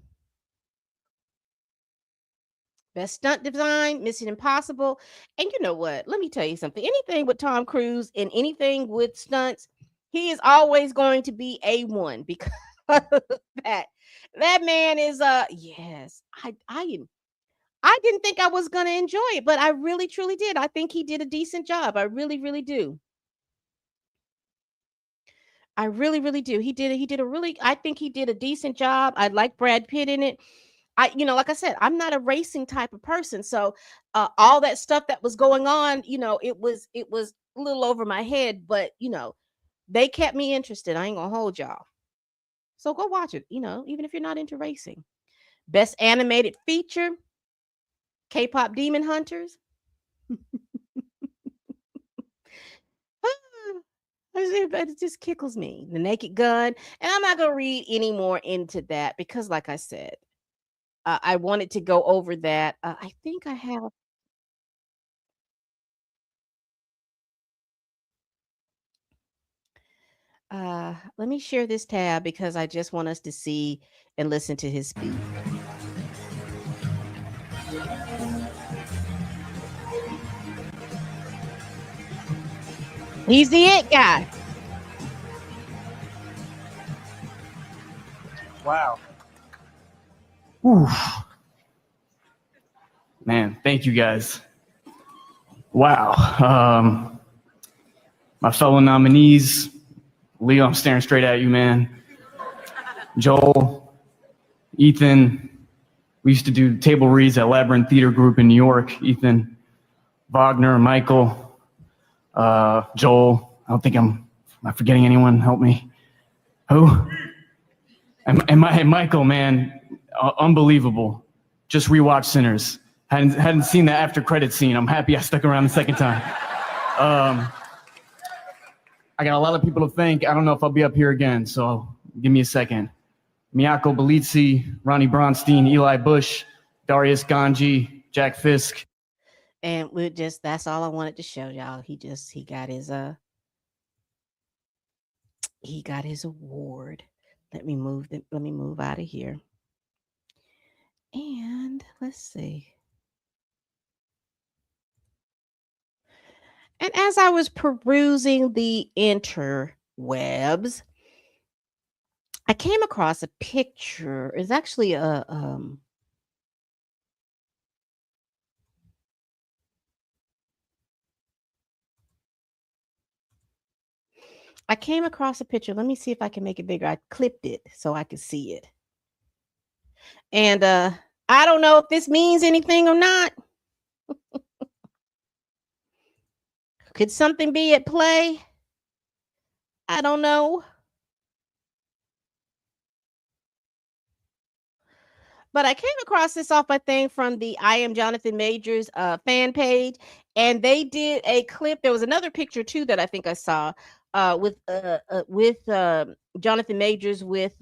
Best Stunt Design, Mission Impossible. And you know what? Let me tell you something. Anything with Tom Cruise and anything with stunts, he is always going to be A1 because that man is yes. I didn't think I was going to enjoy it, but I really truly did. I think he did a decent job. I really really do. I really really do. I think he did a decent job. I like Brad Pitt in it. You know, like I said, I'm not a racing type of person. So all that stuff that was going on, you know, it was a little over my head, but you know, they kept me interested. I ain't gonna hold y'all. So go watch it, you know, even if you're not into racing. Best Animated Feature, K-Pop Demon Hunters. But it just kickles me. The Naked Gun. And I'm not gonna read any more into that because, like I said, I wanted to go over that. I think I have. Let me share this tab because I just want us to see and listen to his speech. He's the it guy.
Wow. Whew. Man, thank you guys. Wow. My fellow nominees, Leo, I'm staring straight at you, man. Joel, Ethan, we used to do table reads at Labyrinth Theater Group in New York. Ethan, Wagner, Michael, Joel. I don't think am I forgetting anyone? Help me. Who? And Michael, man, unbelievable. Just rewatched Sinners. Hadn't seen the after credit scene. I'm happy I stuck around the second time. I got a lot of people to thank. I don't know if I'll be up here again, so give me a second. Miyako Belizzi, Ronnie Bronstein, Eli Bush, Darius Ganji, Jack Fisk.
And that's all I wanted to show y'all. He got his award. Let me move out of here. And let's see. And as I was perusing the interwebs, I came across a picture. It's actually a I came across a picture. Let me see if I can make it bigger. I clipped it so I could see it. And I don't know if this means anything or not. Could something be at play? I don't know. But I came across this off I think from the I Am Jonathan Majors fan page, and they did a clip. There was another picture too that I think I saw with Jonathan Majors with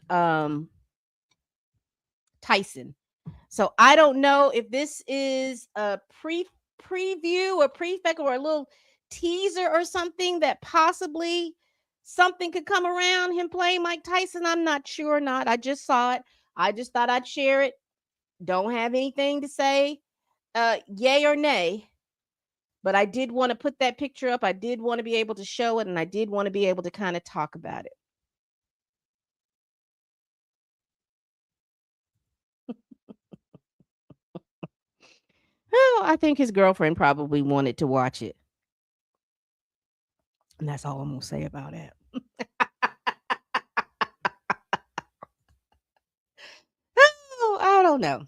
Tyson. So I don't know if this is a preview or prefect or a little teaser or something that possibly something could come around him playing Mike Tyson. I'm not sure or not. I just saw it. I just thought I'd share it. Don't have anything to say, yay or nay. But I did want to put that picture up. I did want to be able to show it, and I did want to be able to kind of talk about it. Well, I think his girlfriend probably wanted to watch it. And that's all I'm going to say about it. Oh, I don't know.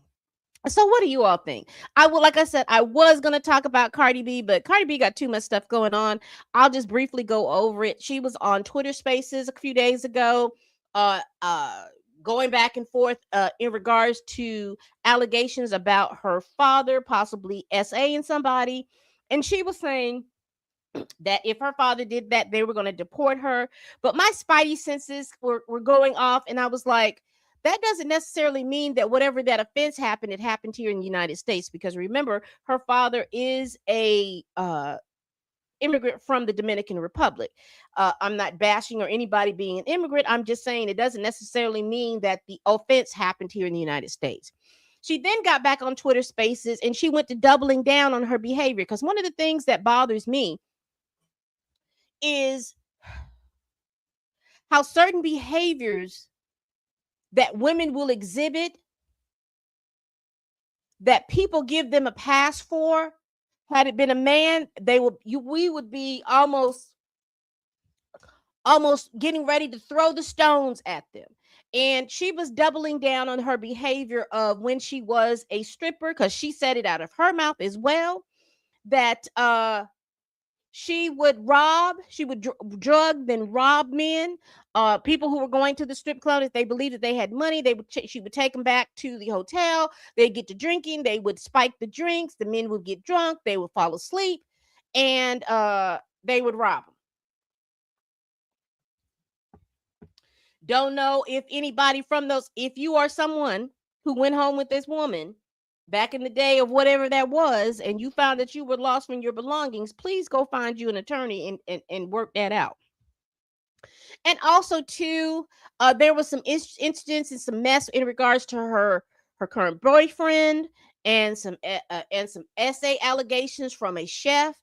So what do you all think? Like I said, I was going to talk about Cardi B, but Cardi B got too much stuff going on. I'll just briefly go over it. She was on Twitter Spaces a few days ago, going back and forth in regards to allegations about her father possibly SA-ing somebody. And she was saying that if her father did that, they were going to deport her. But my spidey senses were going off, and I was like, that doesn't necessarily mean that whatever that offense happened, it happened here in the United States. Because remember, her father is a immigrant from the Dominican Republic. I'm not bashing or anybody being an immigrant. I'm just saying it doesn't necessarily mean that the offense happened here in the United States. She then got back on Twitter Spaces and she went to doubling down on her behavior. Because one of the things that bothers me is how certain behaviors that women will exhibit that people give them a pass for. Had it been a man, we would be almost getting ready to throw the stones at them. And she was doubling down on her behavior of when she was a stripper, because she said it out of her mouth as well, that she would drug, then rob men, people who were going to the strip club. If they believed that they had money, she would take them back to the hotel. They'd get to drinking. They would spike the drinks. The men would get drunk. They would fall asleep, and they would rob them. Don't know if anybody from those, if you are someone who went home with this woman back in the day of whatever that was, and you found that you were lost from your belongings, please go find you an attorney and work that out. And also too, there was some incidents and some mess in regards to her current boyfriend, and some SA allegations from a chef.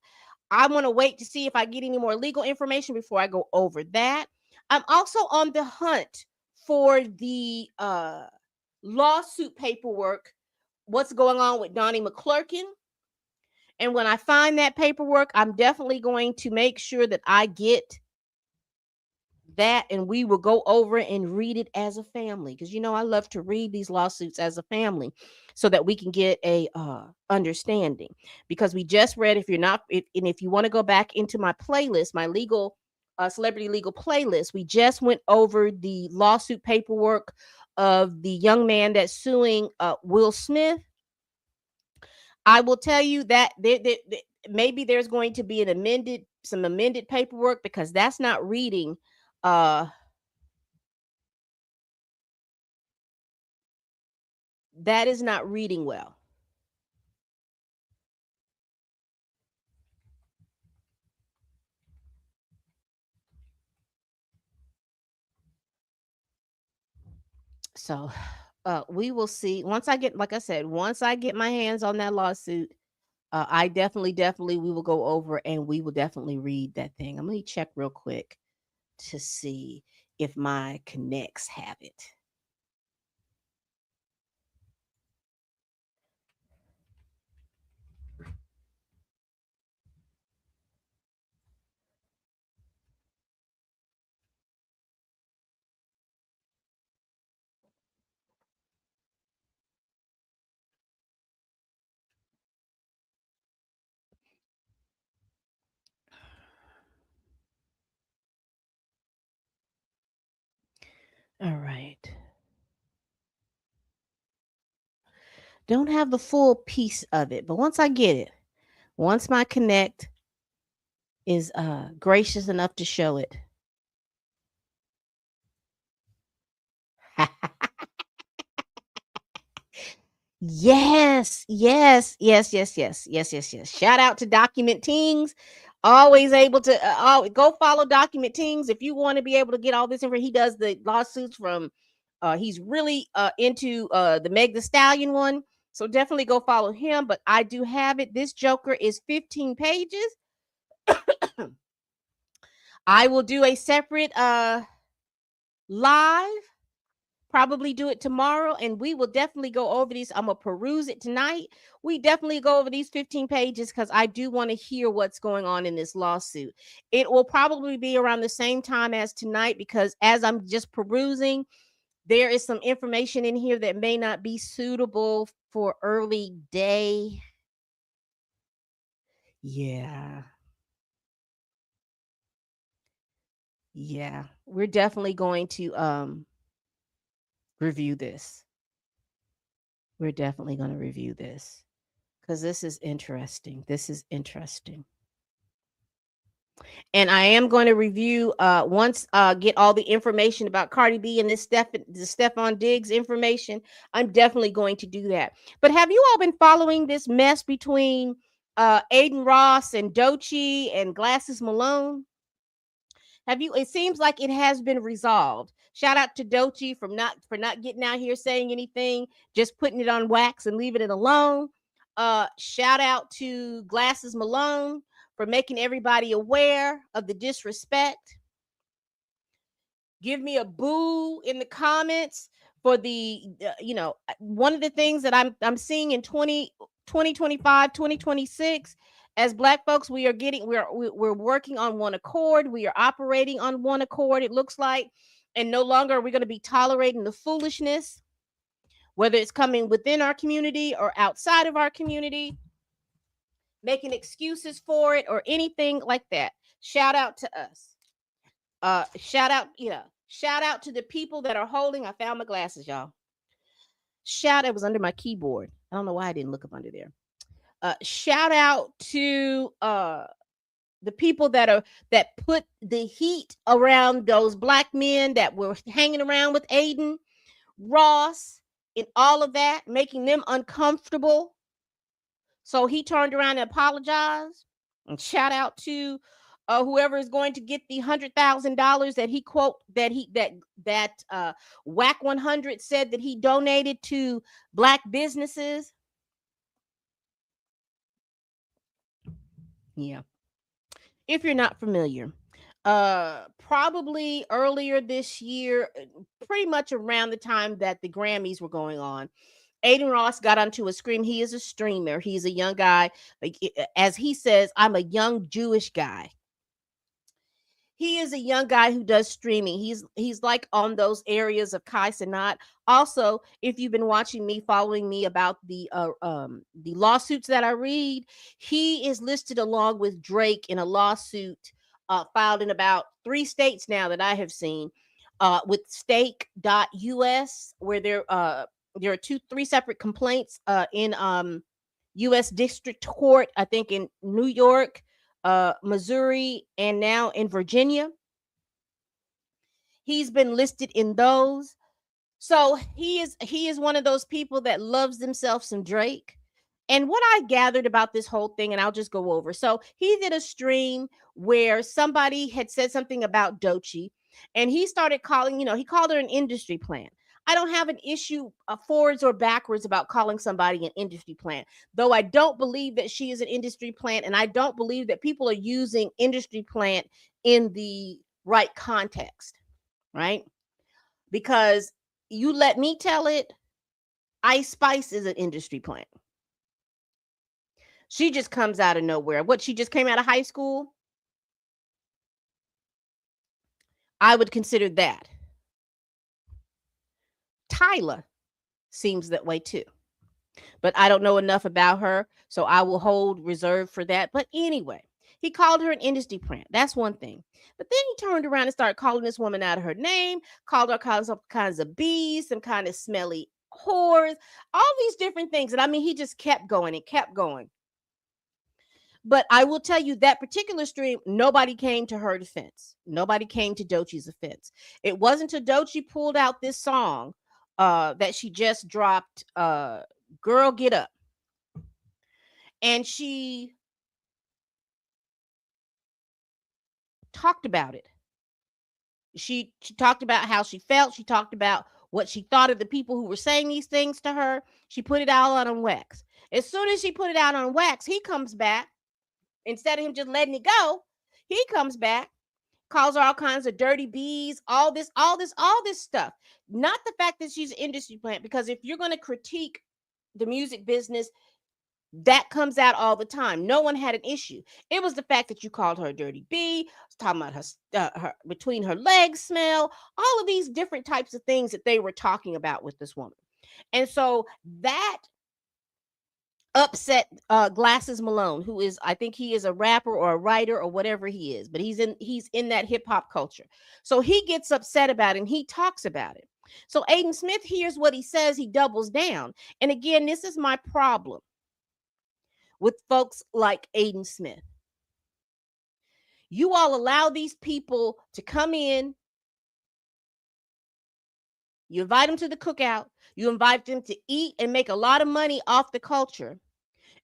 I want to wait to see if I get any more legal information before I go over that. I'm also on the hunt for the lawsuit paperwork, what's going on with Donnie McClurkin. And when I find that paperwork, I'm definitely going to make sure that I get that, and we will go over and read it as a family, because I love to read these lawsuits as a family so that we can get a understanding. Because we just read, if you want to go back into my playlist, my legal celebrity legal playlist, we just went over the lawsuit paperwork of the young man that's suing Will Smith. I will tell you that maybe there's going to be some amended paperwork, because that's not reading that is not reading well. So we will see. Once I get, like I said, once I get my hands on that lawsuit, I definitely, we will go over and we will definitely read that thing. I'm going to check real quick to see if my connects have it. All right. Don't have the full piece of it, but once I get it, once my connect is gracious enough to show it. Yes, yes, yes, yes, yes, yes, yes, yes. Shout out to Document Tings. Always able to go follow Document Tings if you want to be able to get all this information. He does the lawsuits from he's really into the Meg the Stallion one. So definitely go follow him. But I do have it. This Joker is 15 pages. I will do a separate live, probably do it tomorrow, and we will definitely go over these. I'm gonna peruse it tonight. We definitely go over these 15 pages because I do want to hear what's going on in this lawsuit. It will probably be around the same time as tonight because as I'm just perusing, there is some information in here that may not be suitable for early day. Yeah. Yeah, we're definitely going to review this. We're definitely going to review this because this is interesting. This is interesting. And I am going to review once get all the information about Cardi B and this Stephon Diggs information. I'm definitely going to do that. But have you all been following this mess between Adin Ross and Doechii and Glasses Malone? Have you? It seems like it has been resolved. Shout out to Doechii for not getting out here saying anything, just putting it on wax and leaving it alone. Shout out to Glasses Malone for making everybody aware of the disrespect. Give me a boo in the comments for the one of the things that I'm seeing in 2025, 2026 as Black folks, we're working on one accord. We are operating on one accord, it looks like, and no longer are we going to be tolerating the foolishness, whether it's coming within our community or outside of our community, making excuses for it or anything like that. Shout out to us. Shout out to the people that are holding. I found my glasses, y'all. It was under my keyboard. I don't know why I didn't look up under there. Shout out to the people that put the heat around those Black men that were hanging around with Adin Ross and all of that, making them uncomfortable. So he turned around and apologized. And shout out to whoever is going to get the $100,000 that he quote that WAC 100 said that he donated to Black businesses. Yeah. If you're not familiar, probably earlier this year, pretty much around the time that the Grammys were going on, Adin Ross got onto a stream. He is a streamer. He's a young guy. As he says, I'm a young Jewish guy. He is a young guy who does streaming. He's like on those areas of Kai Cenat. Also, if you've been watching me, following me about the lawsuits that I read, he is listed along with Drake in a lawsuit filed in about 3 states now that I have seen, with stake.us, where there are 3 separate complaints in U.S. District Court, I think in New York, Missouri, and now in Virginia. He's been listed in those. So he is one of those people that loves themselves some Drake. And what I gathered about this whole thing, and I'll just go over. So he did a stream where somebody had said something about Doechii, and he started calling, he called her an industry plant. I don't have an issue forwards or backwards about calling somebody an industry plant, though I don't believe that she is an industry plant, and I don't believe that people are using industry plant in the right context, right? Because you let me tell it, Ice Spice is an industry plant. She just comes out of nowhere. What, she just came out of high school? I would consider that. Tyla seems that way too. But I don't know enough about her, so I will hold reserve for that. But anyway, he called her an industry plant. That's one thing. But then he turned around and started calling this woman out of her name, called her all kinds of bees, some kind of smelly whores, all these different things. And I mean, he just kept going and kept going. But I will tell you that particular stream, nobody came to her defense. Nobody came to Doechie's defense. It wasn't until Doechie pulled out this song that she just dropped, Girl Get Up. And she talked about it. She talked about how she felt. She talked about what she thought of the people who were saying these things to her. She put it all out on wax. As soon as she put it out on wax, he comes back. Instead of him just letting it go, he comes back, calls her all kinds of dirty bees, all this stuff. Not the fact that she's an industry plant, because if you're going to critique the music business, that comes out all the time. No one had an issue. It was the fact that you called her a dirty bee, talking about her between her legs smell, all of these different types of things that they were talking about with this woman. And so that upset Glasses Malone, who is, I think he is a rapper or a writer or whatever he is, but he's in that hip hop culture. So he gets upset about it and he talks about it. So Adin Smith hears what he says, he doubles down. And again, this is my problem with folks like Adin Smith. You all allow these people to come in. You invite them to the cookout. You invite them to eat and make a lot of money off the culture.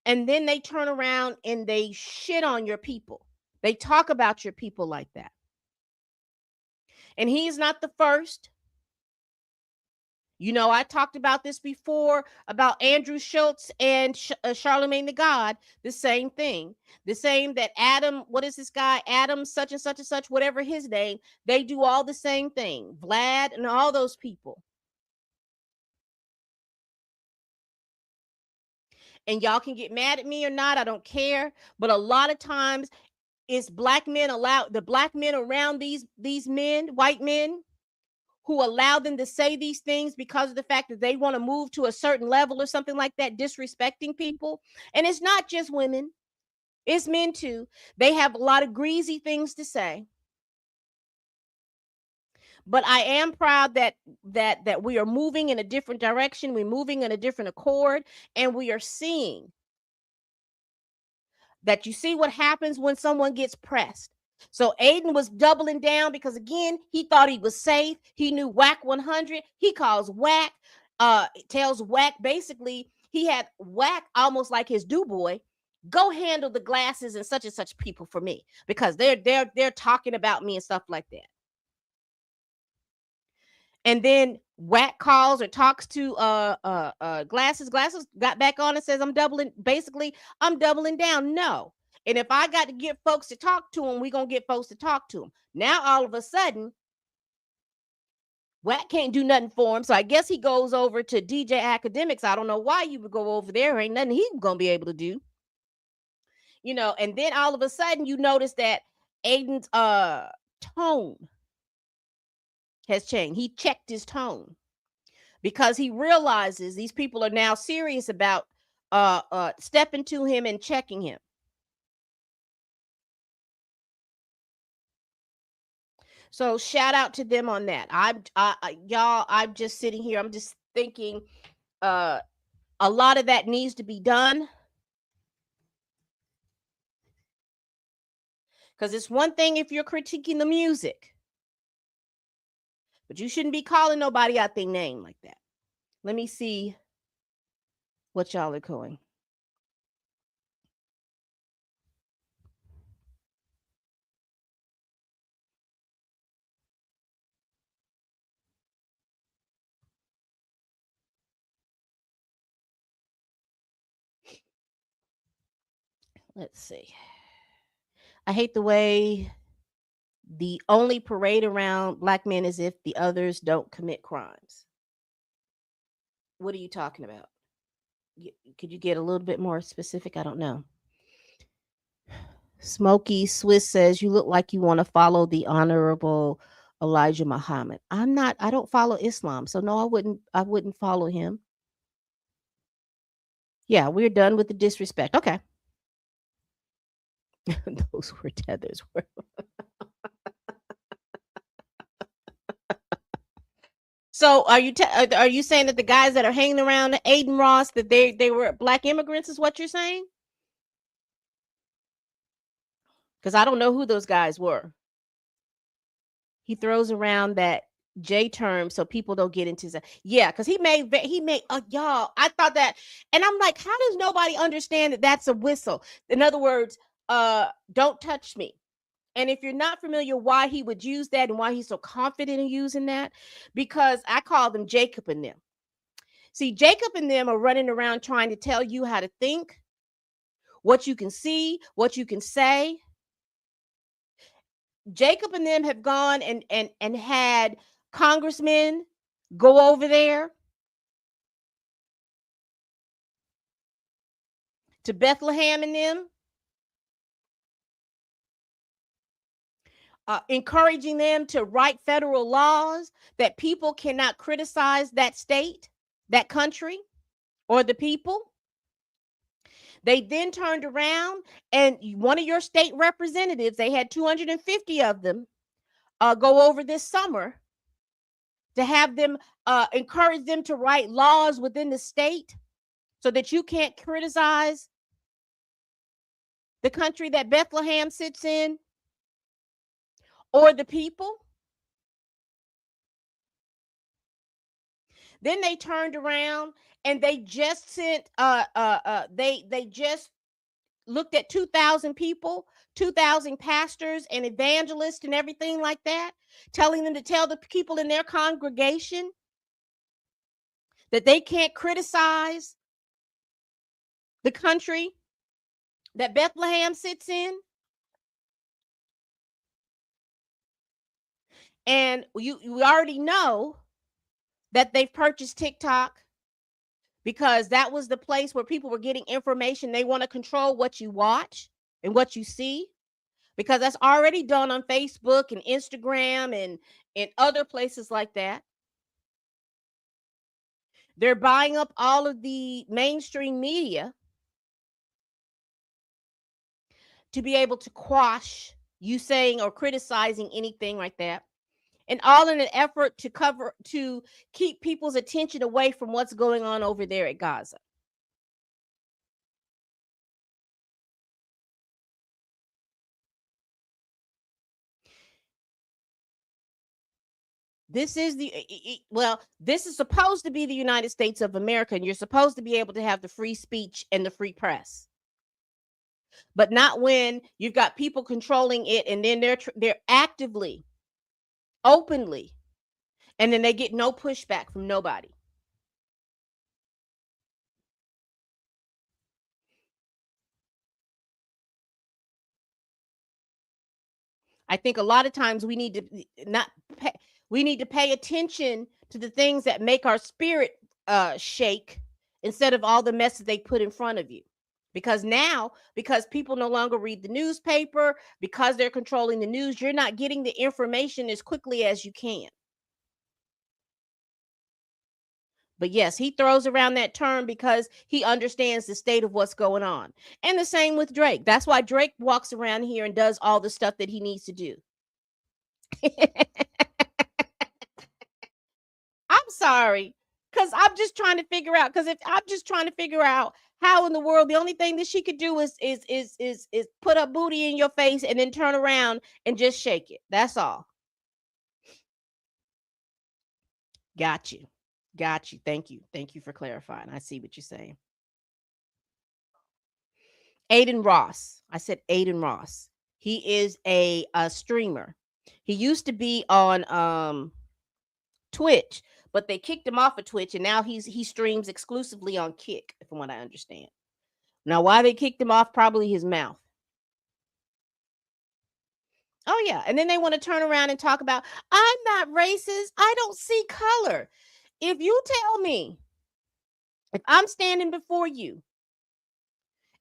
And then they turn around and they shit on your people. They talk about your people like that. And he's not the first. You know, I talked about this before about Andrew Schultz and Charlemagne the God. The same thing. The same that Adam, what is this guy? Adam, such and such and such, whatever his name. They do all the same thing. Vlad and all those people. And y'all can get mad at me or not. I don't care. But a lot of times it's black men the black men around these men, white men, who allow them to say these things because of the fact that they want to move to a certain level or something like that, disrespecting people. And it's not just women, it's men too. They have a lot of greasy things to say. But I am proud that we are moving in a different direction. We're moving in a different accord, and we are seeing that you see what happens when someone gets pressed. So Adin was doubling down because, again, he thought he was safe. He knew Whack 100. He calls Whack, tells Whack, basically, he had Whack almost like his do boy. Go handle the Glasses and such people for me, because they're talking about me and stuff like that. And then Whack calls or talks to Glasses. Glasses got back on and says, I'm doubling down. No. And if I got to get folks to talk to him, we're going to get folks to talk to him. Now, all of a sudden, Whack can't do nothing for him. So I guess he goes over to DJ Academics. I don't know why you would go over there. Ain't nothing he's going to be able to do. You know, and then all of a sudden you notice that Adin's tone has changed. He checked his tone because he realizes these people are now serious about stepping to him and checking him. So shout out to them on that. Y'all, I'm just sitting here. I'm just thinking a lot of that needs to be done. Because it's one thing if you're critiquing the music, but you shouldn't be calling nobody out their name like that. Let me see what y'all are going. Let's see. I hate the way the only parade around black men is if the others don't commit crimes. What are you talking about? Could you get a little bit more specific? I don't know. Smokey Swiss says you look like you want to follow the honorable Elijah Muhammad. I don't follow Islam. So no, I wouldn't follow him. Yeah, we're done with the disrespect. Okay. Those were tethers. So are you saying that the guys that are hanging around Adin Ross that they were black immigrants is what you're saying? Because I don't know who those guys were. He throws around that J term so people don't get into that. Yeah, because he made y'all. I thought that, and I'm like, how does nobody understand that that's a whistle? In other words, don't touch me. And if you're not familiar why he would use that and why he's so confident in using that, because I call them Jacob and them. See, Jacob and them are running around trying to tell you how to think, what you can see, what you can say. Jacob and them have gone and had congressmen go over there to Bethlehem and them, encouraging them to write federal laws that people cannot criticize that state, that country, or the people. They then turned around and one of your state representatives, they had 250 of them go over this summer to have them encourage them to write laws within the state so that you can't criticize the country that Bethlehem sits in or the people. Then they turned around and they just sent they just looked at 2,000 people, 2,000 pastors and evangelists and everything like that, telling them to tell the people in their congregation that they can't criticize the country that Bethlehem sits in. And we already know that they've purchased TikTok because that was the place where people were getting information. They want to control what you watch and what you see, because that's already done on Facebook and Instagram and other places like that. They're buying up all of the mainstream media to be able to quash you saying or criticizing anything like that. And all in an effort to keep people's attention away from what's going on over there at Gaza. This is this is supposed to be the United States of America, and you're supposed to be able to have the free speech and the free press. But not when you've got people controlling it, and then they're actively, openly, and then they get no pushback from nobody. I think a lot of times we need to pay attention to the things that make our spirit shake instead of all the mess that they put in front of you. Because people no longer read the newspaper, because they're controlling the news, you're not getting the information as quickly as you can. But yes, he throws around that term because he understands the state of what's going on. And the same with Drake. That's why Drake walks around here and does all the stuff that he needs to do. I'm sorry, because I'm just trying to figure out. Because if I'm just trying to figure out how in the world the only thing that she could do is put a booty in your face and then turn around and just shake it. That's all. Got you. Thank you for clarifying. I see what you're saying. Adin Ross. I said Adin Ross. He is a streamer. He used to be on Twitch, but they kicked him off of Twitch, and now he streams exclusively on Kick, from what I understand. Now, why they kicked him off? Probably his mouth. Oh, yeah. And then they want to turn around and talk about, I'm not racist. I don't see color. If you tell me, if I'm standing before you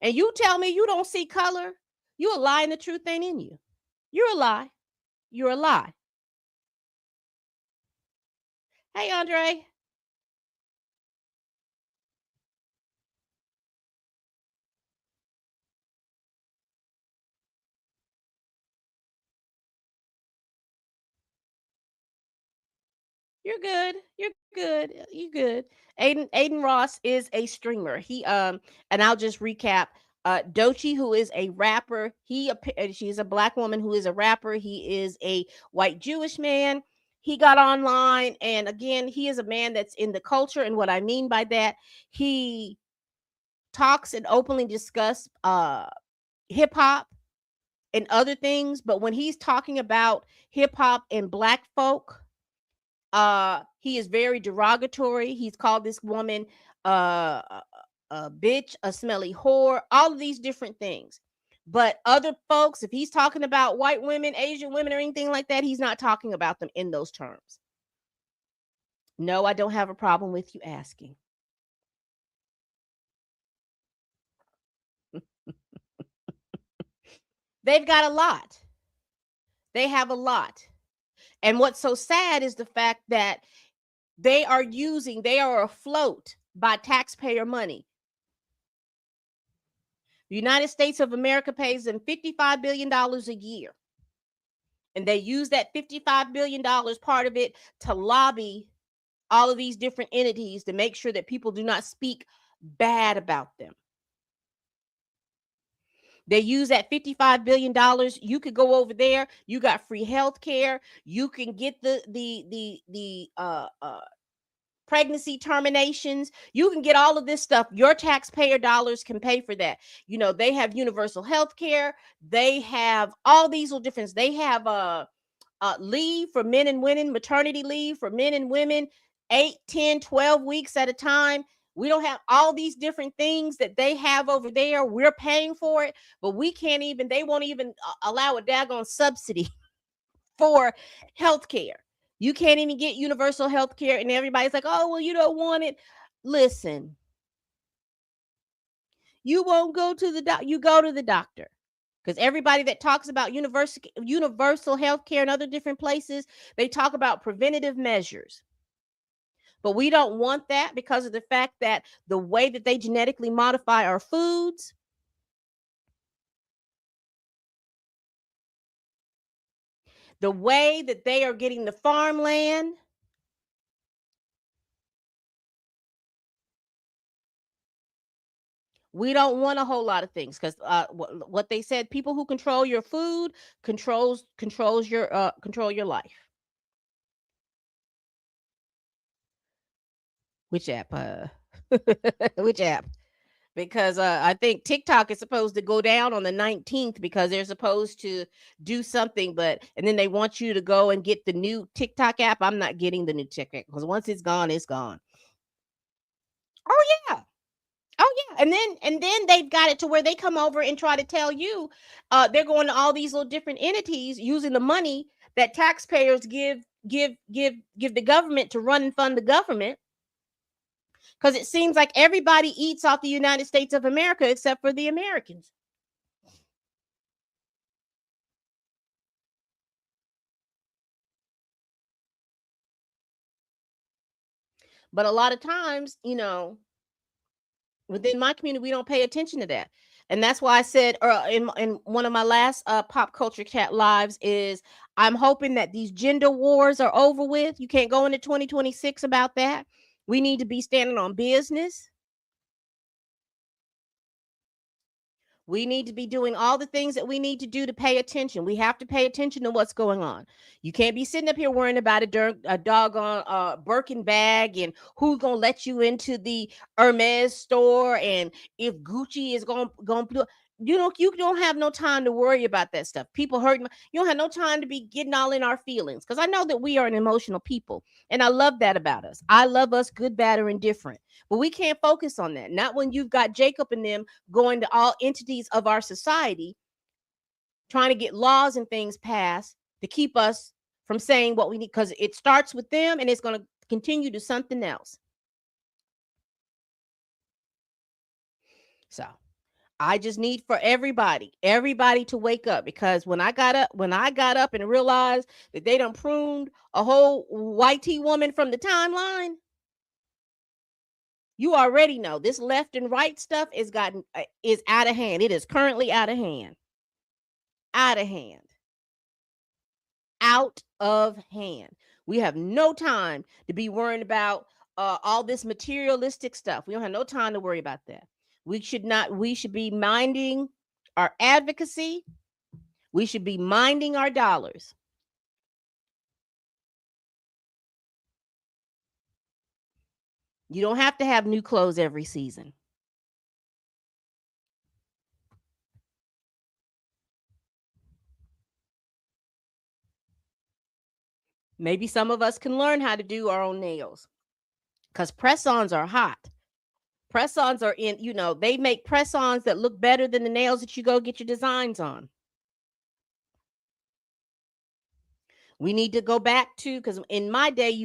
and you tell me you don't see color, you're a lie and the truth ain't in you. You're a lie. You're a lie. Hey, Andre. You're good. You're good. You good. Aiden Ross is a streamer. And I'll just recap. Dochi, who is a rapper, she's a black woman who is a rapper. He is a white Jewish man. He got online, and again, he is a man that's in the culture. And what I mean by that, he talks and openly discuss hip hop and other things. But when he's talking about hip hop and black folk, he is very derogatory. He's called this woman a bitch, a smelly whore, all of these different things. But other folks, if he's talking about white women, Asian women, or anything like that, he's not talking about them in those terms. No, I don't have a problem with you asking. They've got a lot. They have a lot. And what's so sad is the fact that they are afloat by taxpayer money. The United States of America pays them $55 billion a year. And they use that $55 billion, part of it, to lobby all of these different entities to make sure that people do not speak bad about them. They use that $55 billion. You could go over there. You got free health care. You can get the pregnancy terminations. You can get all of this stuff. Your taxpayer dollars can pay for that. You know, they have universal health care. They have all these little differences. They have leave for men and women, maternity leave for men and women, 8, 10, 12 weeks at a time. We don't have all these different things that they have over there. We're paying for it, but they won't even allow a daggone subsidy for health care. You can't even get universal health care, and everybody's like, oh, well, you don't want it. Listen, you won't go to the doctor. You go to the doctor. Because everybody that talks about universal health care in other different places, they talk about preventative measures. But we don't want that because of the fact that the way that they genetically modify our foods, the way that they are getting the farmland, we don't want a whole lot of things because what they said, people who control your food control your life. Which app? Which app? Because I think TikTok is supposed to go down on the 19th because they're supposed to do something, and then they want you to go and get the new TikTok app. I'm not getting the new TikTok because once it's gone, it's gone. Oh yeah. Oh yeah. And then they've got it to where they come over and try to tell you they're going to all these little different entities using the money that taxpayers give the government to run and fund the government. Because it seems like everybody eats off the United States of America except for the Americans. But a lot of times, you know, within my community, we don't pay attention to that. And that's why I said in one of my last pop culture cat lives is I'm hoping that these gender wars are over with. You can't go into 2026 about that. We need to be standing on business. We need to be doing all the things that we need to do to pay attention. We have to pay attention to what's going on. You can't be sitting up here worrying about a doggone Birkin bag and who's going to let you into the Hermes store and if Gucci is going to you don't have no time to worry about that stuff. People hurt. You don't have no time to be getting all in our feelings, because I know that we are an emotional people, and I love that about us. I love us, good, bad, or indifferent. But we can't focus on that. Not when you've got Jacob and them going to all entities of our society, trying to get laws and things passed to keep us from saying what we need, because it starts with them and it's going to continue to something else. So I just need for everybody to wake up, because when I got up and realized that they done pruned a whole white tea woman from the timeline, you already know this left and right stuff is out of hand. It is currently out of hand. Out of hand. Out of hand. We have no time to be worrying about all this materialistic stuff. We don't have no time to worry about that. We should be minding our advocacy. We should be minding our dollars. You don't have to have new clothes every season. Maybe some of us can learn how to do our own nails, because press-ons are hot. Press-ons are in, they make press-ons that look better than the nails that you go get your designs on. We need to go back to, because in my day,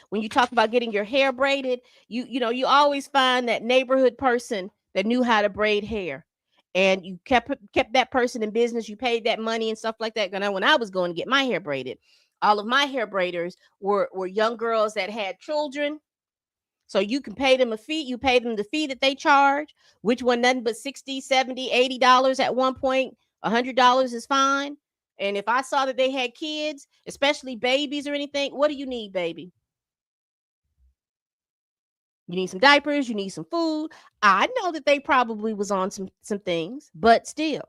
when you talk about getting your hair braided, you always find that neighborhood person that knew how to braid hair, and you kept that person in business. You paid that money and stuff like that. And when I was going to get my hair braided, all of my hair braiders were young girls that had children. So you can pay them a fee. You pay them the fee that they charge, which was nothing but $60, $70, $80 at one point. $100 is fine. And if I saw that they had kids, especially babies or anything, what do you need, baby? You need some diapers. You need some food. I know that they probably was on some things, but still,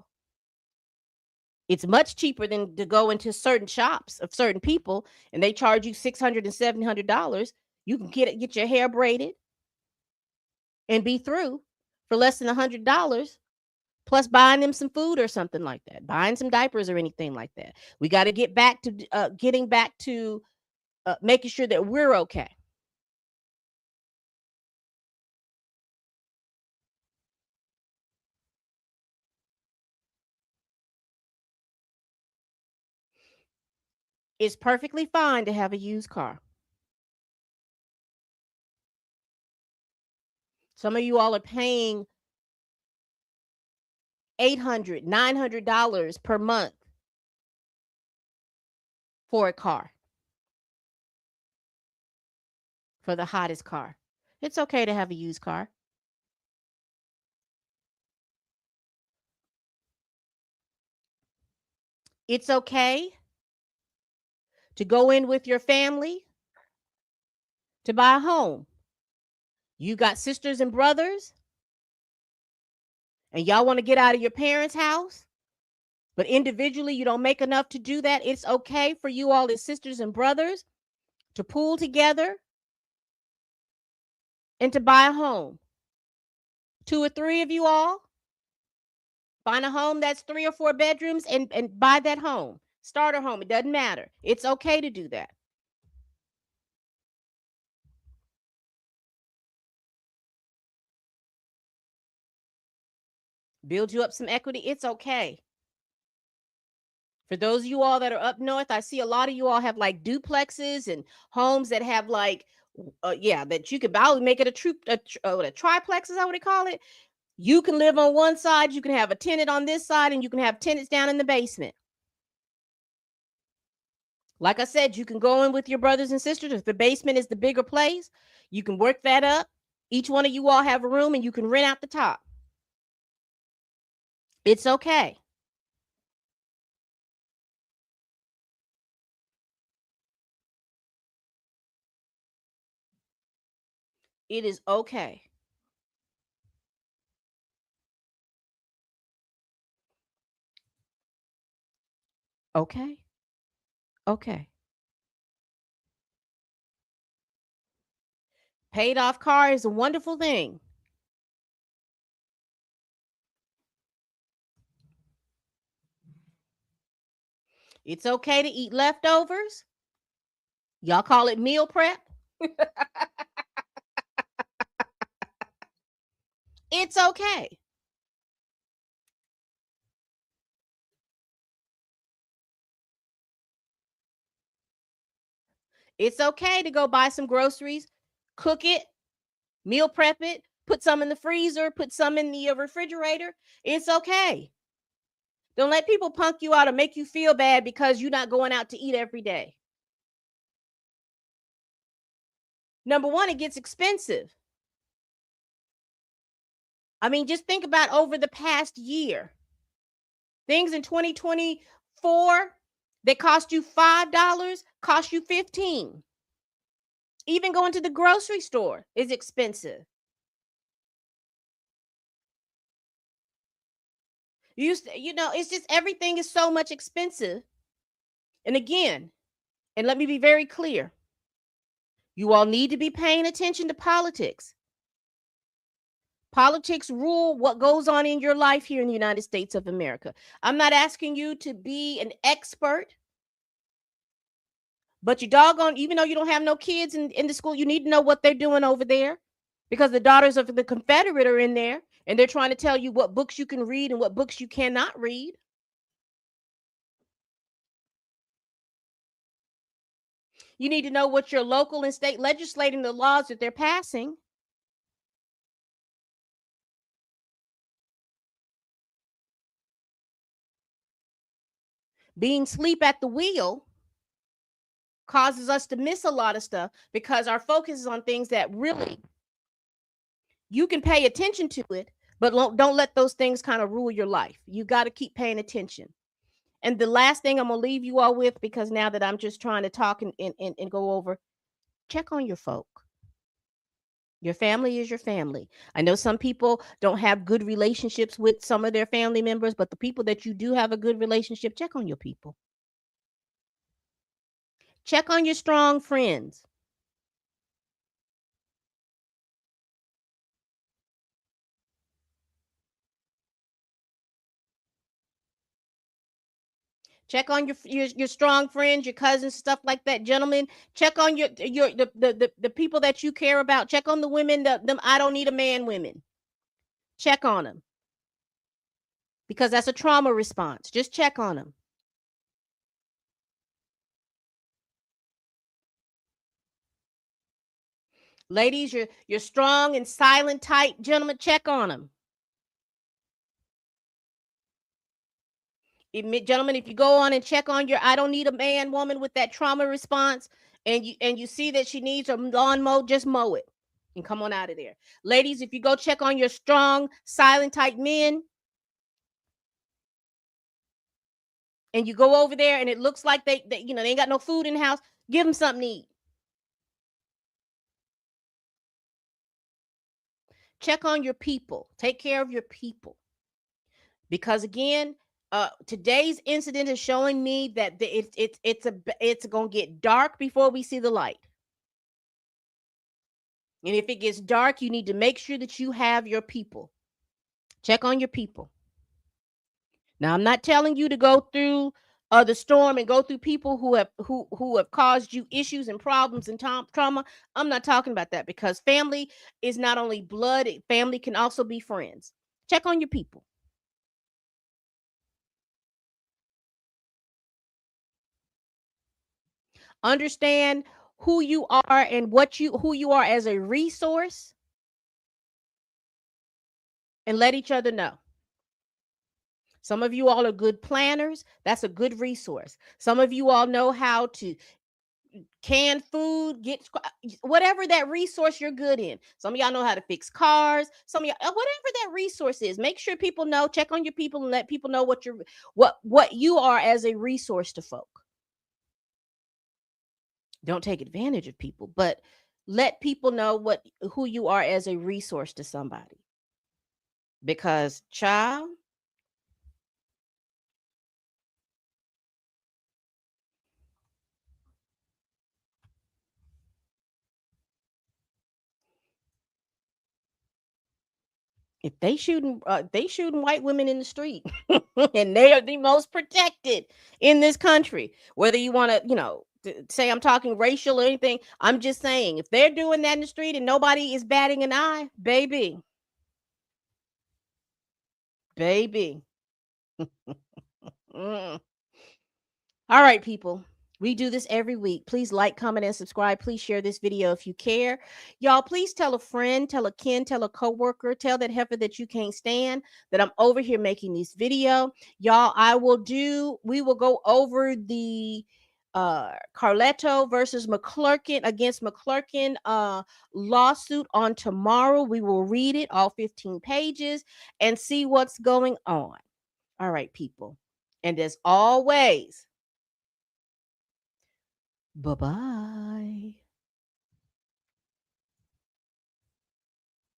it's much cheaper than to go into certain shops of certain people and they charge you $600 and $700. You can get your hair braided and be through for less than $100, plus buying them some food or something like that, buying some diapers or anything like that. We got to get back to getting back to making sure that we're okay. It's perfectly fine to have a used car. Some of you all are paying $800, $900 per month for a car, for the hottest car. It's okay to have a used car. It's okay to go in with your family to buy a home. You got sisters and brothers, and y'all want to get out of your parents' house, but individually you don't make enough to do that. It's okay for you all as sisters and brothers to pool together and to buy a home. 2 or 3 of you all find a home that's 3 or 4 bedrooms and buy that home. Start a home. It doesn't matter. It's okay to do that. Build you up some equity. It's okay. For those of you all that are up north, I see a lot of you all have like duplexes and homes that have like, that you could probably make it a triplex, is that what they call it? You can live on one side, you can have a tenant on this side, and you can have tenants down in the basement. Like I said, you can go in with your brothers and sisters. If the basement is the bigger place, you can work that up. Each one of you all have a room and you can rent out the top. It's okay. It is okay. Okay. Okay. Paid off car is a wonderful thing. It's okay to eat leftovers. Y'all call it meal prep. It's okay. It's okay to go buy some groceries, cook it, meal prep it, put some in the freezer, put some in the refrigerator. It's okay. Don't let people punk you out or make you feel bad because you're not going out to eat every day. Number one, it gets expensive. I mean, just think about over the past year. Things in 2024 that cost you $5 cost you $15. Even going to the grocery store is expensive. You know, it's just everything is so much expensive. And again, and let me be very clear, you all need to be paying attention to politics. Politics rule what goes on in your life here in the United States of America. I'm not asking you to be an expert, but you doggone, even though you don't have no kids in the school, you need to know what they're doing over there, because the daughters of the Confederate are in there and they're trying to tell you what books you can read and what books you cannot read. You need to know what your local and state legislating the laws that they're passing. Being asleep at the wheel causes us to miss a lot of stuff because our focus is on things that really you can pay attention to it, but don't let those things kind of rule your life. You got to keep paying attention. And the last thing I'm going to leave you all with, because now that I'm just trying to talk and go over, check on your folk. Your family is your family. I know some people don't have good relationships with some of their family members, but the people that you do have a good relationship, check on your people. Check on your strong friends. Check on your strong friends, your cousins, stuff like that. Gentlemen, check on the people that you care about. Check on the women, them I don't need a man women. Check on them. Because that's a trauma response. Just check on them. Ladies, you're strong and silent type gentlemen, check on them. Gentlemen, if you go on and check on your I don't need a man woman with that trauma response, and you see that she needs a lawn mow, just mow it and come on out of there. Ladies, if you go check on your strong silent type men and you go over there and it looks like they ain't got no food in the house, give them something to eat. Check on your people. Take care of your people. Because again, today's incident is showing me that it's gonna get dark before we see the light. And if it gets dark, you need to make sure that you have your people. Check on your people. Now, I'm not telling you to go through the storm and go through people who have caused you issues and problems and trauma. I'm not talking about that, because family is not only blood, family can also be friends. Check on your people. Understand who you are and who you are as a resource, and let each other know. Some of you all are good planners. That's a good resource. Some of you all know how to can food, get whatever that resource you're good in. Some of y'all know how to fix cars. Some of y'all, whatever that resource is, make sure people know. Check on your people and let people know what you are as a resource to folk. Don't take advantage of people, but let people know who you are as a resource to somebody. Because, child, If they shooting white women in the street, and they are the most protected in this country. Whether you want to, say I'm talking racial or anything, I'm just saying if they're doing that in the street and nobody is batting an eye, baby. Mm. All right, people. We do this every week. Please like, comment, and subscribe. Please share this video if you care. Y'all, please tell a friend, tell a kin, tell a coworker, tell that heifer that you can't stand that I'm over here making this video. Y'all, we will go over the Carletto versus against McClurkin lawsuit on tomorrow. We will read it, all 15 pages, and see what's going on. All right, people. And as always, bye-bye.